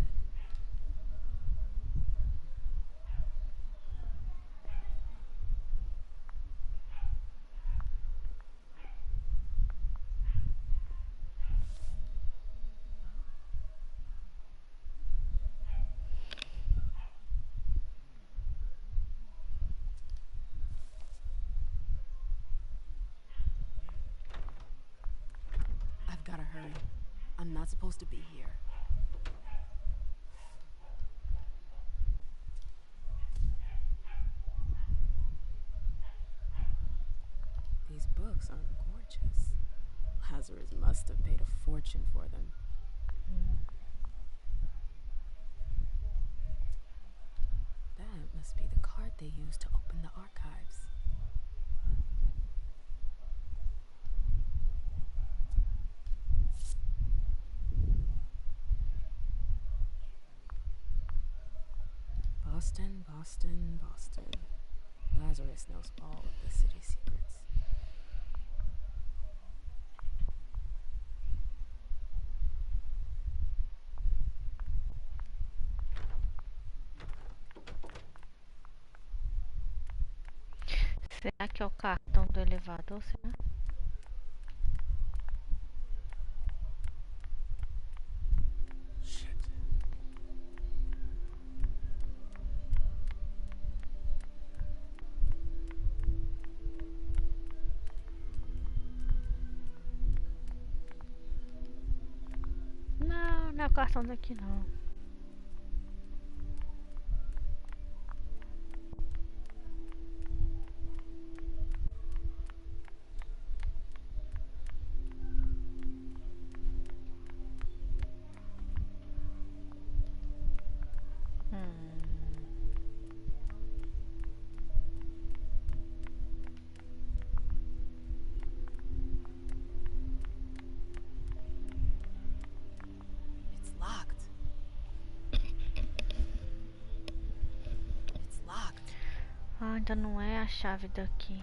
I've gotta hurry. I'm not supposed to be here. These books are gorgeous. Lazarus must have paid a fortune for them. That must be the card they used to open the archives. Boston, Boston, Boston. Lazarus knows all of the city's secrets.
Será que é o cartão do elevador? Será? Não, não é o cartão daqui não.
It's locked. It's locked.
Ah, ainda não é a chave daqui.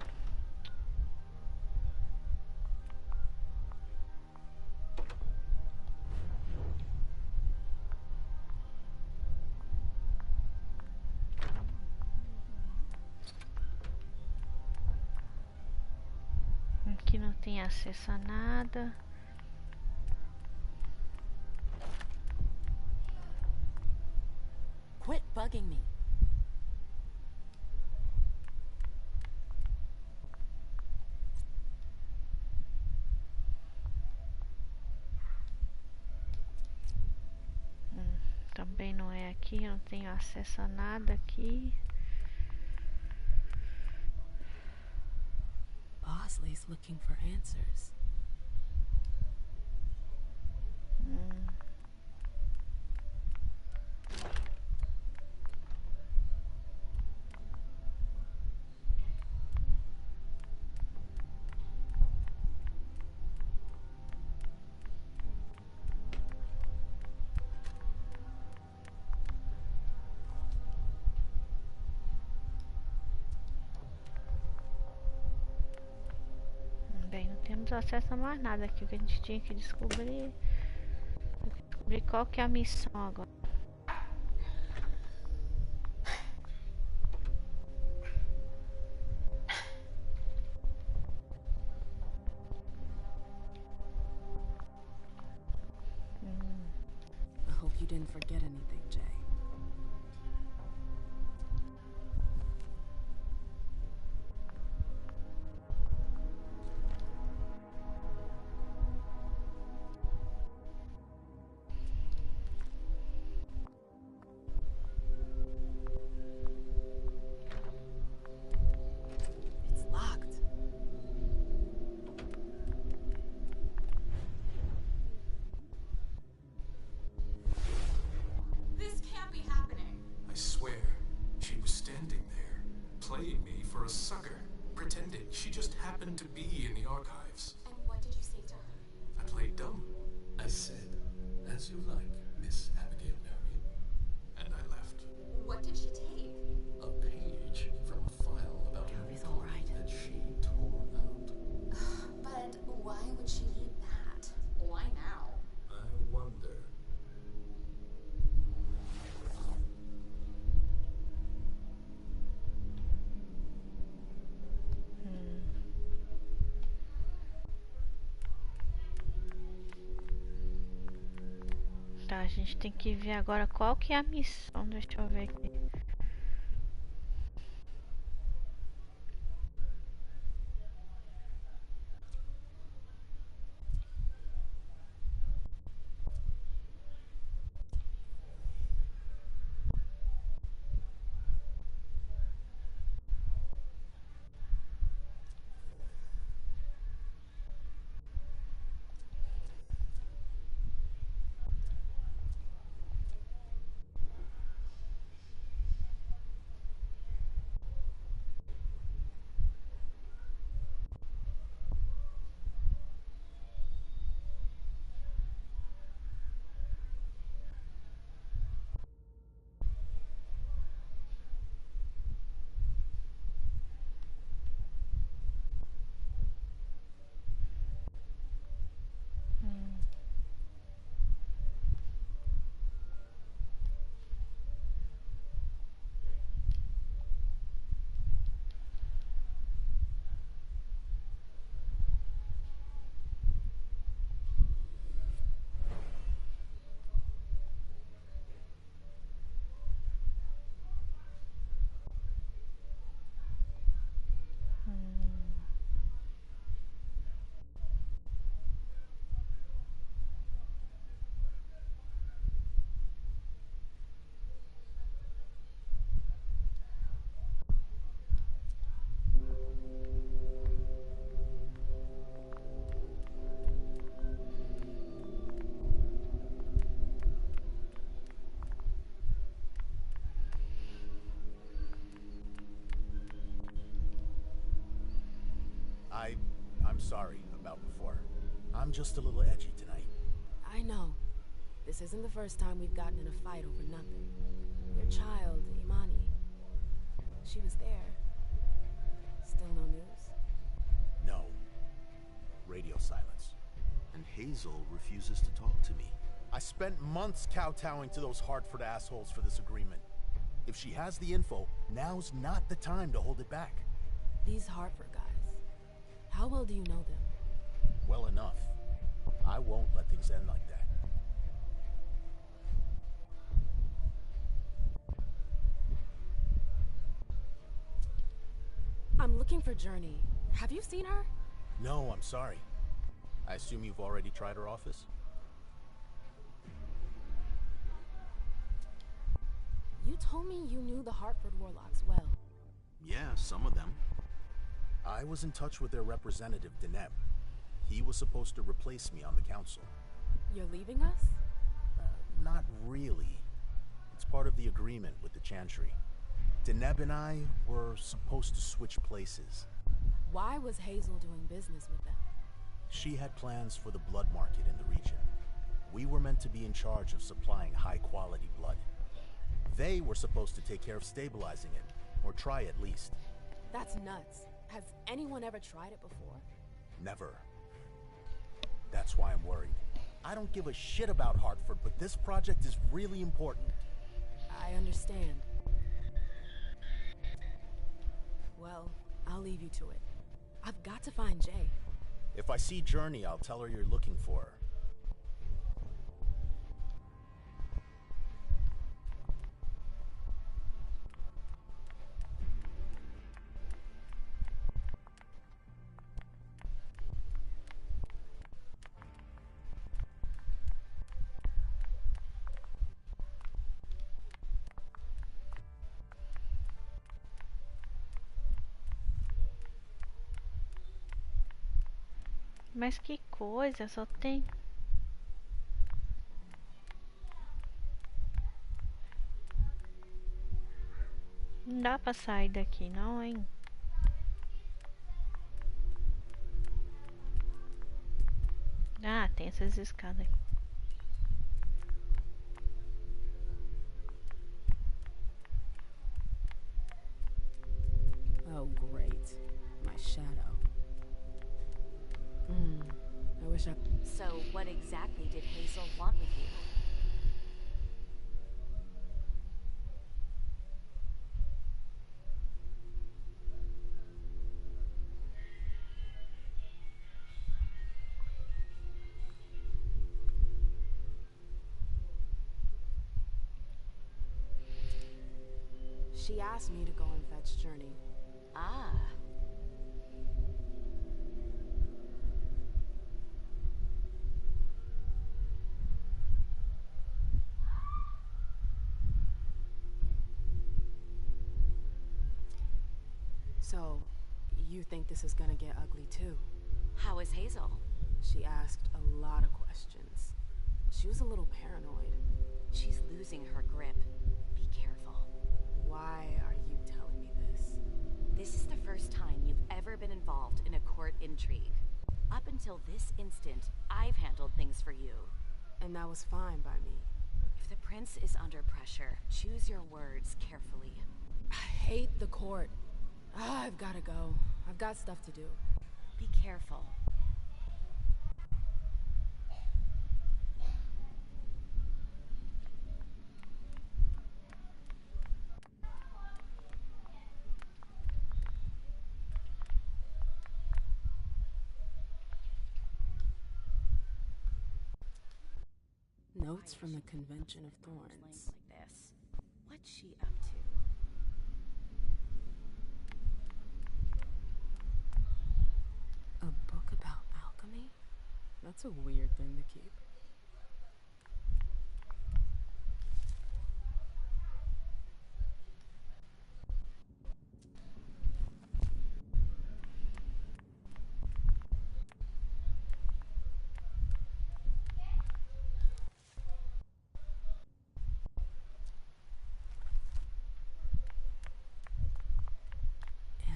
Aqui não tem acesso a nada.
Quit bugging me.
Também não é aqui, eu não tenho acesso a nada aqui.
Bosley's looking for answers.
Bem, não temos acesso a mais nada aqui. O que a gente tinha que descobrir. Descobrir qual que é a missão agora.
I hope you didn't forget anything, Jay. It's locked.
This can't be happening.
I swear, she was standing there, playing me for a sucker, pretending she just happened to be in the archives.
And what did you say to her?
I played dumb. I said, "As you like, Miss Abigail Mary." And I left.
What did she take?
A page from a file about a report that she tore out.
But why would she need that? Why now?
I wonder.
Tá, a gente tem que ver agora qual que é a missão. Deixa eu ver aqui.
I'm sorry about before. I'm just a little edgy tonight.
I know. This isn't the first time we've gotten in a fight over nothing. Your child, Imani. She was there. Still no news?
No. Radio silence.
And Hazel refuses to talk to me.
I spent months kowtowing to those Hartford assholes for this agreement. If she has the info, now's not the time to hold it back.
These Hartford guys. How well do you know them?
Well enough. I won't let things end like that.
I'm looking for Journey. Have you seen her?
No, I'm sorry. I assume you've already tried her office?
You told me you knew the Hartford Warlocks well.
Yeah, some of them.
I was in touch with their representative, Deneb. He was supposed to replace me on the council.
You're leaving us?
Not really. It's part of the agreement with the Chantry. Deneb and I were supposed to switch places.
Why was Hazel doing business with them?
She had plans for the blood market in the region. We were meant to be in charge of supplying high-quality blood. They were supposed to take care of stabilizing it, or try at least.
That's nuts. Has anyone ever tried it before?
Never. That's why I'm worried. I don't give a shit about Hartford, but this project is really important.
I understand. Well, I'll leave you to it. I've got to find Jay.
If I see Journey, I'll tell her you're looking for her.
Mas que coisa, só tem. Não dá pra sair daqui não, hein? Ah, tem essas escadas aqui.
Oh, great. My shadow. I wish I...
So, what exactly did Hazel want with you?
She asked me to go and fetch Journey.
Ah.
So, you think this is gonna get ugly too?
How is Hazel?
She asked a lot of questions. She was a little paranoid.
She's losing her grip. Be careful.
Why are you telling me this?
This is the first time you've ever been involved in a court intrigue. Up until this instant, I've handled things for you.
And that was fine by me.
If the prince is under pressure, choose your words carefully.
I hate the court. I've gotta go. I've got stuff to do.
Be careful.
Notes from the Convention of Thorns.
Like this. What's she up to?
A book about alchemy? That's a weird thing to keep.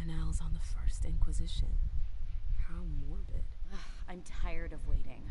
Annals on the First Inquisition. How morbid.
I'm tired of waiting.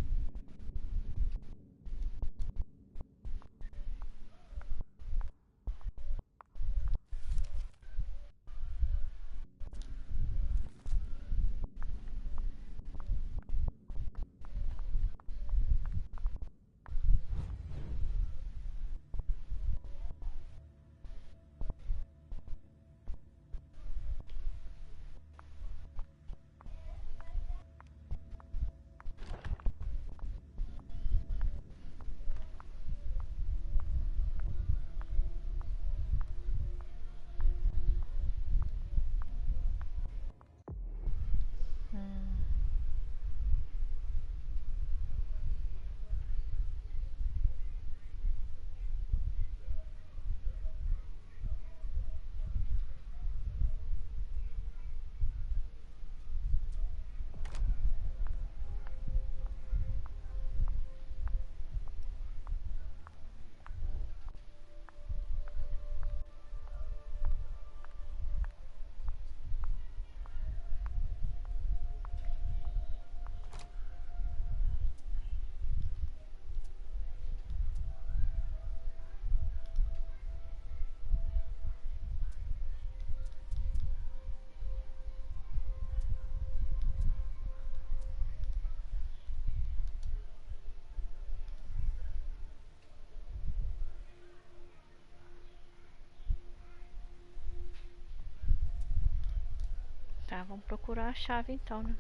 Tá, vamos procurar a chave então, né?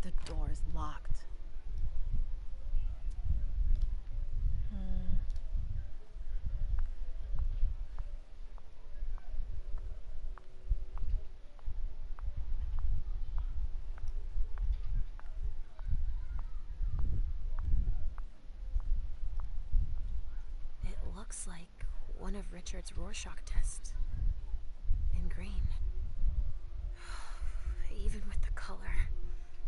The door is locked. It looks like one of Richard's Rorschach tests. In green. Even with the color,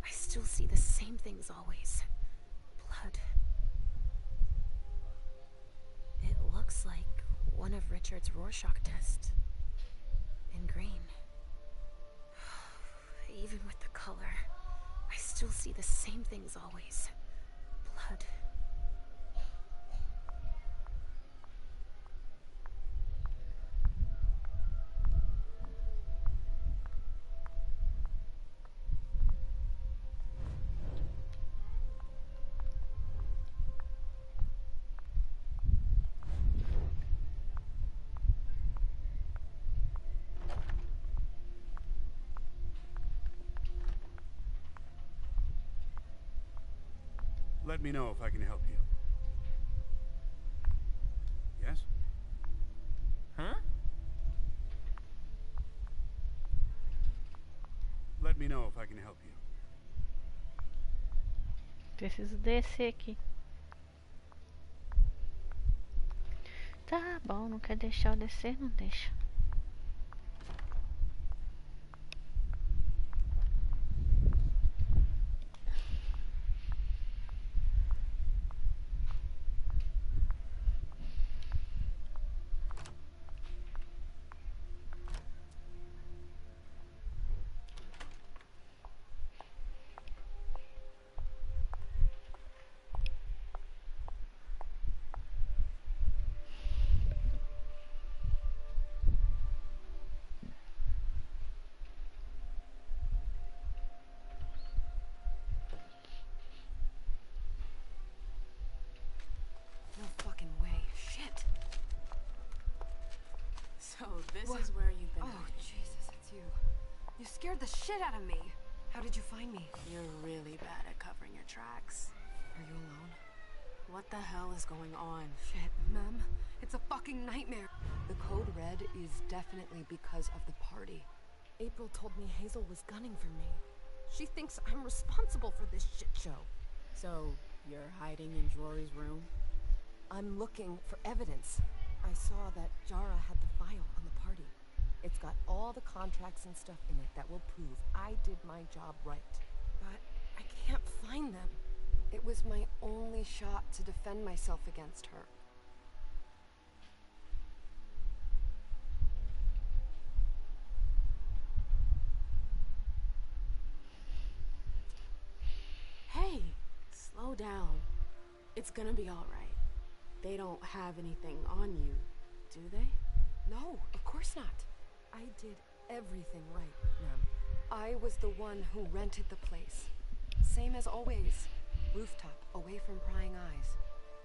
I still see the same things always. Blood. It looks like one of Richard's Rorschach tests. In green. Even with the color, I still see the same things always. Blood.
Let me know if I can help you. Yes?
Huh?
Let me know if I can help you.
Preciso descer aqui. Tá bom, não quer deixar eu descer? Não deixa.
No fucking way. Shit.
So this is where you've been.
Oh, Jesus, it's you. You scared the shit out of me. How did you find me?
You're really bad at covering your tracks.
Are you alone?
What the hell is going on?
Shit, Mem. It's a fucking nightmare. The code red is definitely because of the party.
April told me Hazel was gunning for me. She thinks I'm responsible for this shit show.
So, you're hiding in Jory's room?
I'm looking for evidence. I saw that Jara had the file on the party. It's got all the contracts and stuff in it that will prove I did my job right. But I can't find them.
It was my only shot to defend myself against her.
Hey, slow down. It's gonna be alright. They don't have anything on you, do they?
No, of course not.
I did everything right, Ma'am.
I was the one who rented the place. Same as always. Rooftop, away from prying eyes.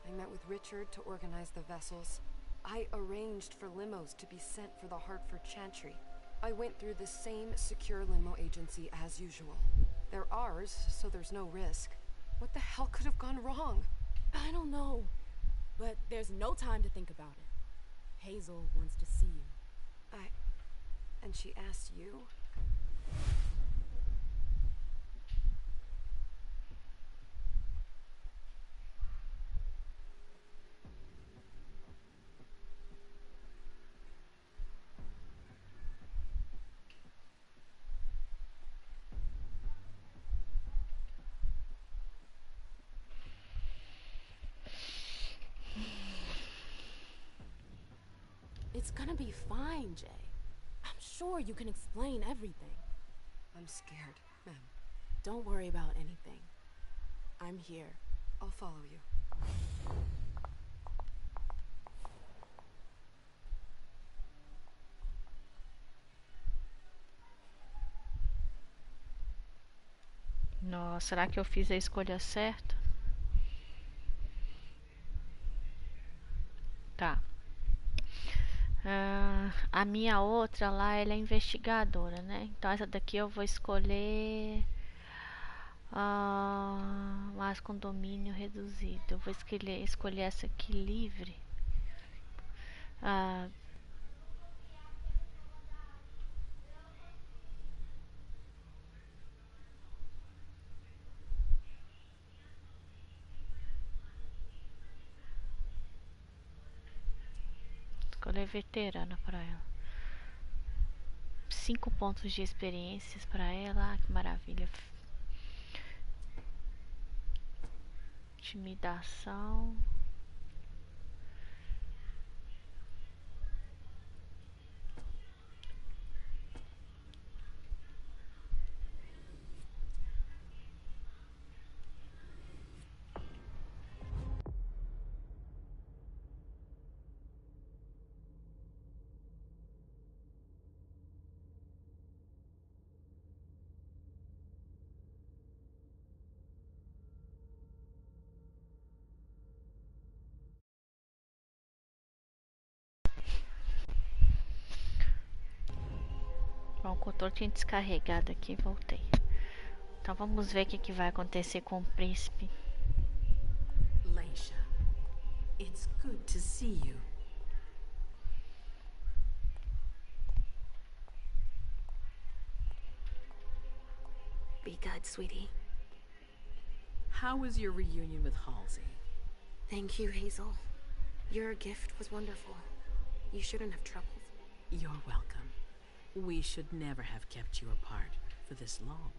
I met with Richard to organize the vessels. I arranged for limos to be sent for the Hartford Chantry. I went through the same secure limo agency as usual. They're ours, so there's no risk. What the hell could have gone wrong?
I don't know. But there's no time to think about it. Hazel wants to see you.
And she asked you?
It's gonna be fine, Jay. I'm sure you can explain everything.
I'm scared, ma'am.
Don't worry about anything. I'm here.
I'll follow you.
Nossa, será que eu fiz a escolha certa? A minha outra lá, ela é investigadora, né? Então essa daqui eu vou escolher mais com domínio reduzido. Eu vou escolher essa aqui livre. Ah, escolher veterana para ela. 5 pontos de experiências para ela. Ah, que maravilha. Intimidação. Bom, o controle tinha descarregado aqui, voltei. Então vamos ver o que vai acontecer com o príncipe.
Leisha, it's good to see you.
Be good, sweetie.
How was your reunion with Halsey?
Thank you, Hazel. Your gift was wonderful. You shouldn't have troubled.
You're welcome. We should never have kept you apart for this long.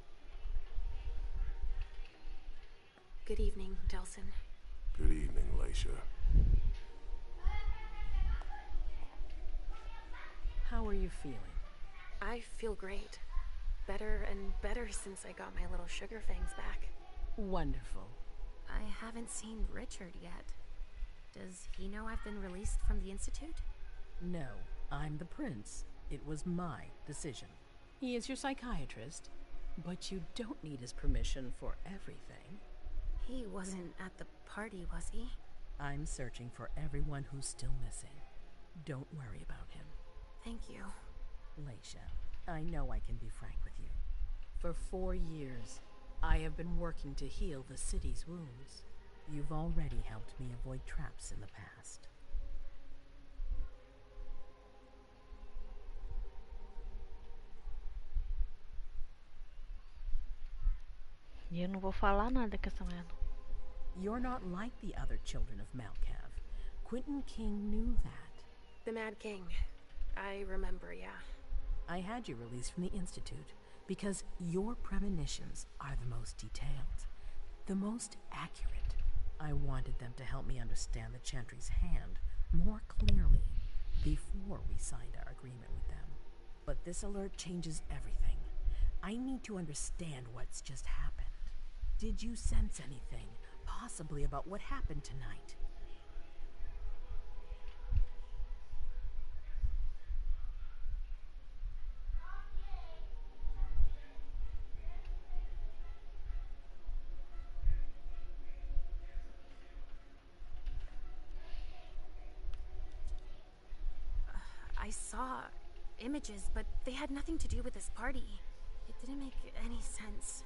Good evening, Delson.
Good evening, Leisha.
How are you feeling?
I feel great. Better and better since I got my little sugar fangs back.
Wonderful.
I haven't seen Richard yet. Does he know I've been released from the Institute?
No, I'm the prince. It was my decision. He is your psychiatrist, but you don't need his permission for everything.
He wasn't at the party, was he?
I'm searching for everyone who's still missing. Don't worry about him.
Thank you.
Leisha, I know I can be frank with you. For 4 years, I have been working to heal the city's wounds. You've already helped me avoid traps in the past.
E eu não vou falar nada com essa mulher.
You're not like the other children of Malkav. Quentin King knew that.
The Mad King. I remember, yeah.
I had you released from the Institute because your premonitions are the most detailed, the most accurate. I wanted them to help me understand the Chantry's hand more clearly before we signed our agreement with them. But this alert changes everything. I need to understand what's just happened. Did you sense anything, possibly about what happened tonight?
I saw images, but they had nothing to do with this party. It didn't make any sense.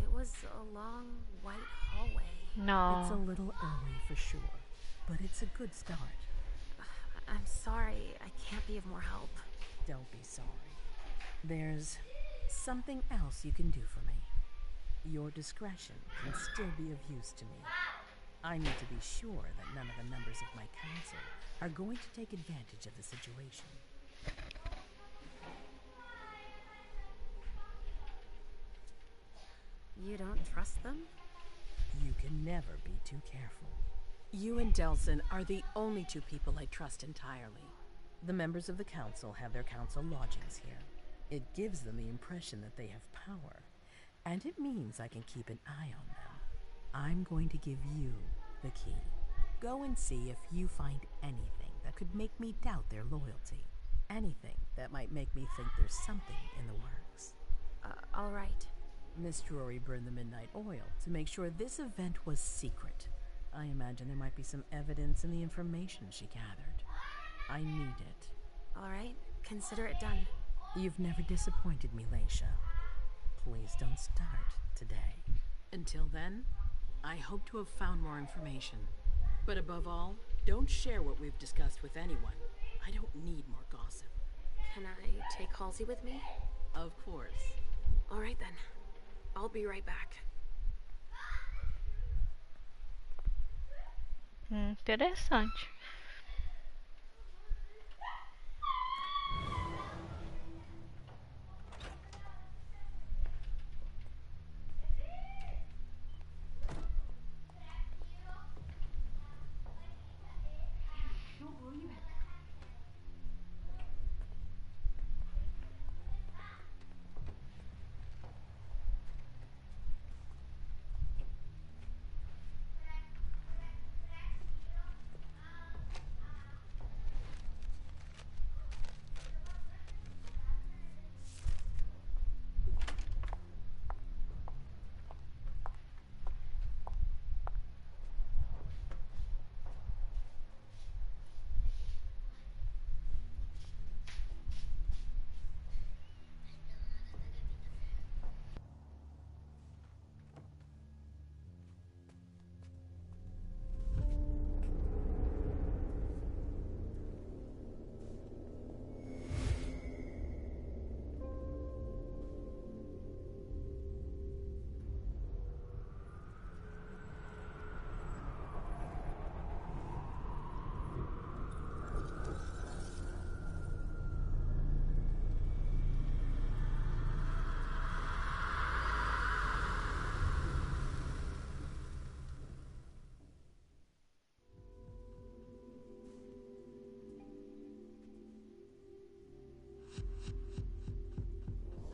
It was a long, white hallway.
No.
It's a little early for sure, but it's a good start.
I'm sorry, I can't be of more help.
Don't be sorry. There's something else you can do for me. Your discretion can still be of use to me. I need to be sure that none of the members of my council are going to take advantage of the situation.
You don't trust them?
You can never be too careful. You and Delson are the only 2 people I trust entirely. The members of the council have their council lodgings here. It gives them the impression that they have power, and it means I can keep an eye on them. I'm going to give you the key. Go and see if you find anything that could make me doubt their loyalty. Anything that might make me think there's something in the works.
All right.
Miss Drury burned the midnight oil to make sure this event was secret. I imagine there might be some evidence in the information she gathered. I need it.
All right, consider it done.
You've never disappointed me, Leisha. Please don't start today. Until then, I hope to have found more information. But above all, don't share what we've discussed with anyone. I don't need more gossip.
Can I take Halsey with me?
Of course.
All right then. I'll be right back.
Interessante.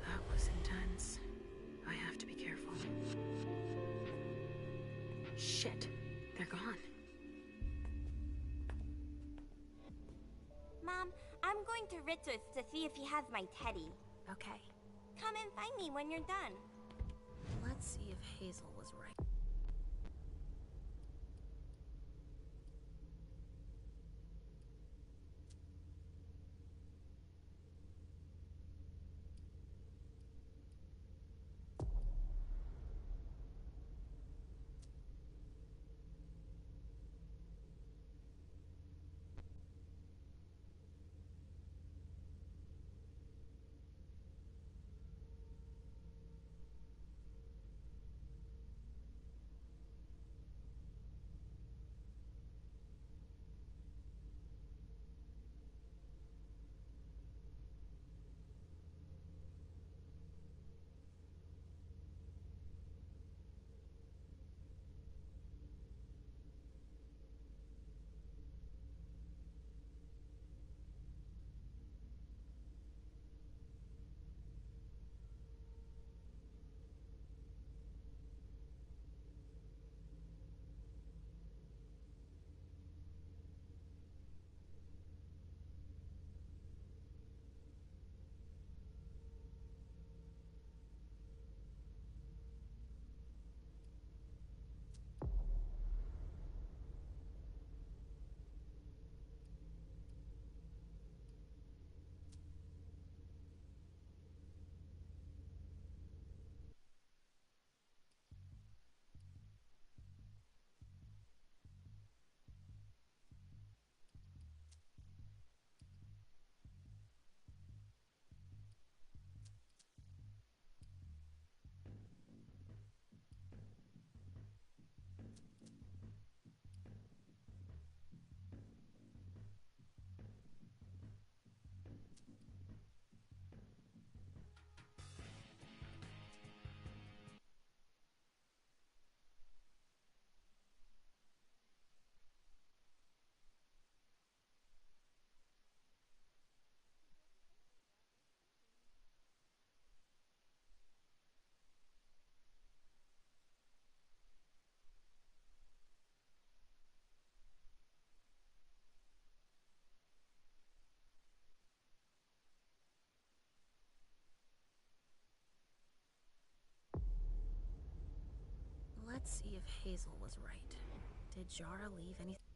That was intense. I have to be careful. Shit, they're gone.
Mom, I'm going to Ritz's to see if he has my teddy.
Okay.
Come and find me when you're done.
Let's see if Hazel was right. Let's see if Hazel was right. Did Jara leave anything?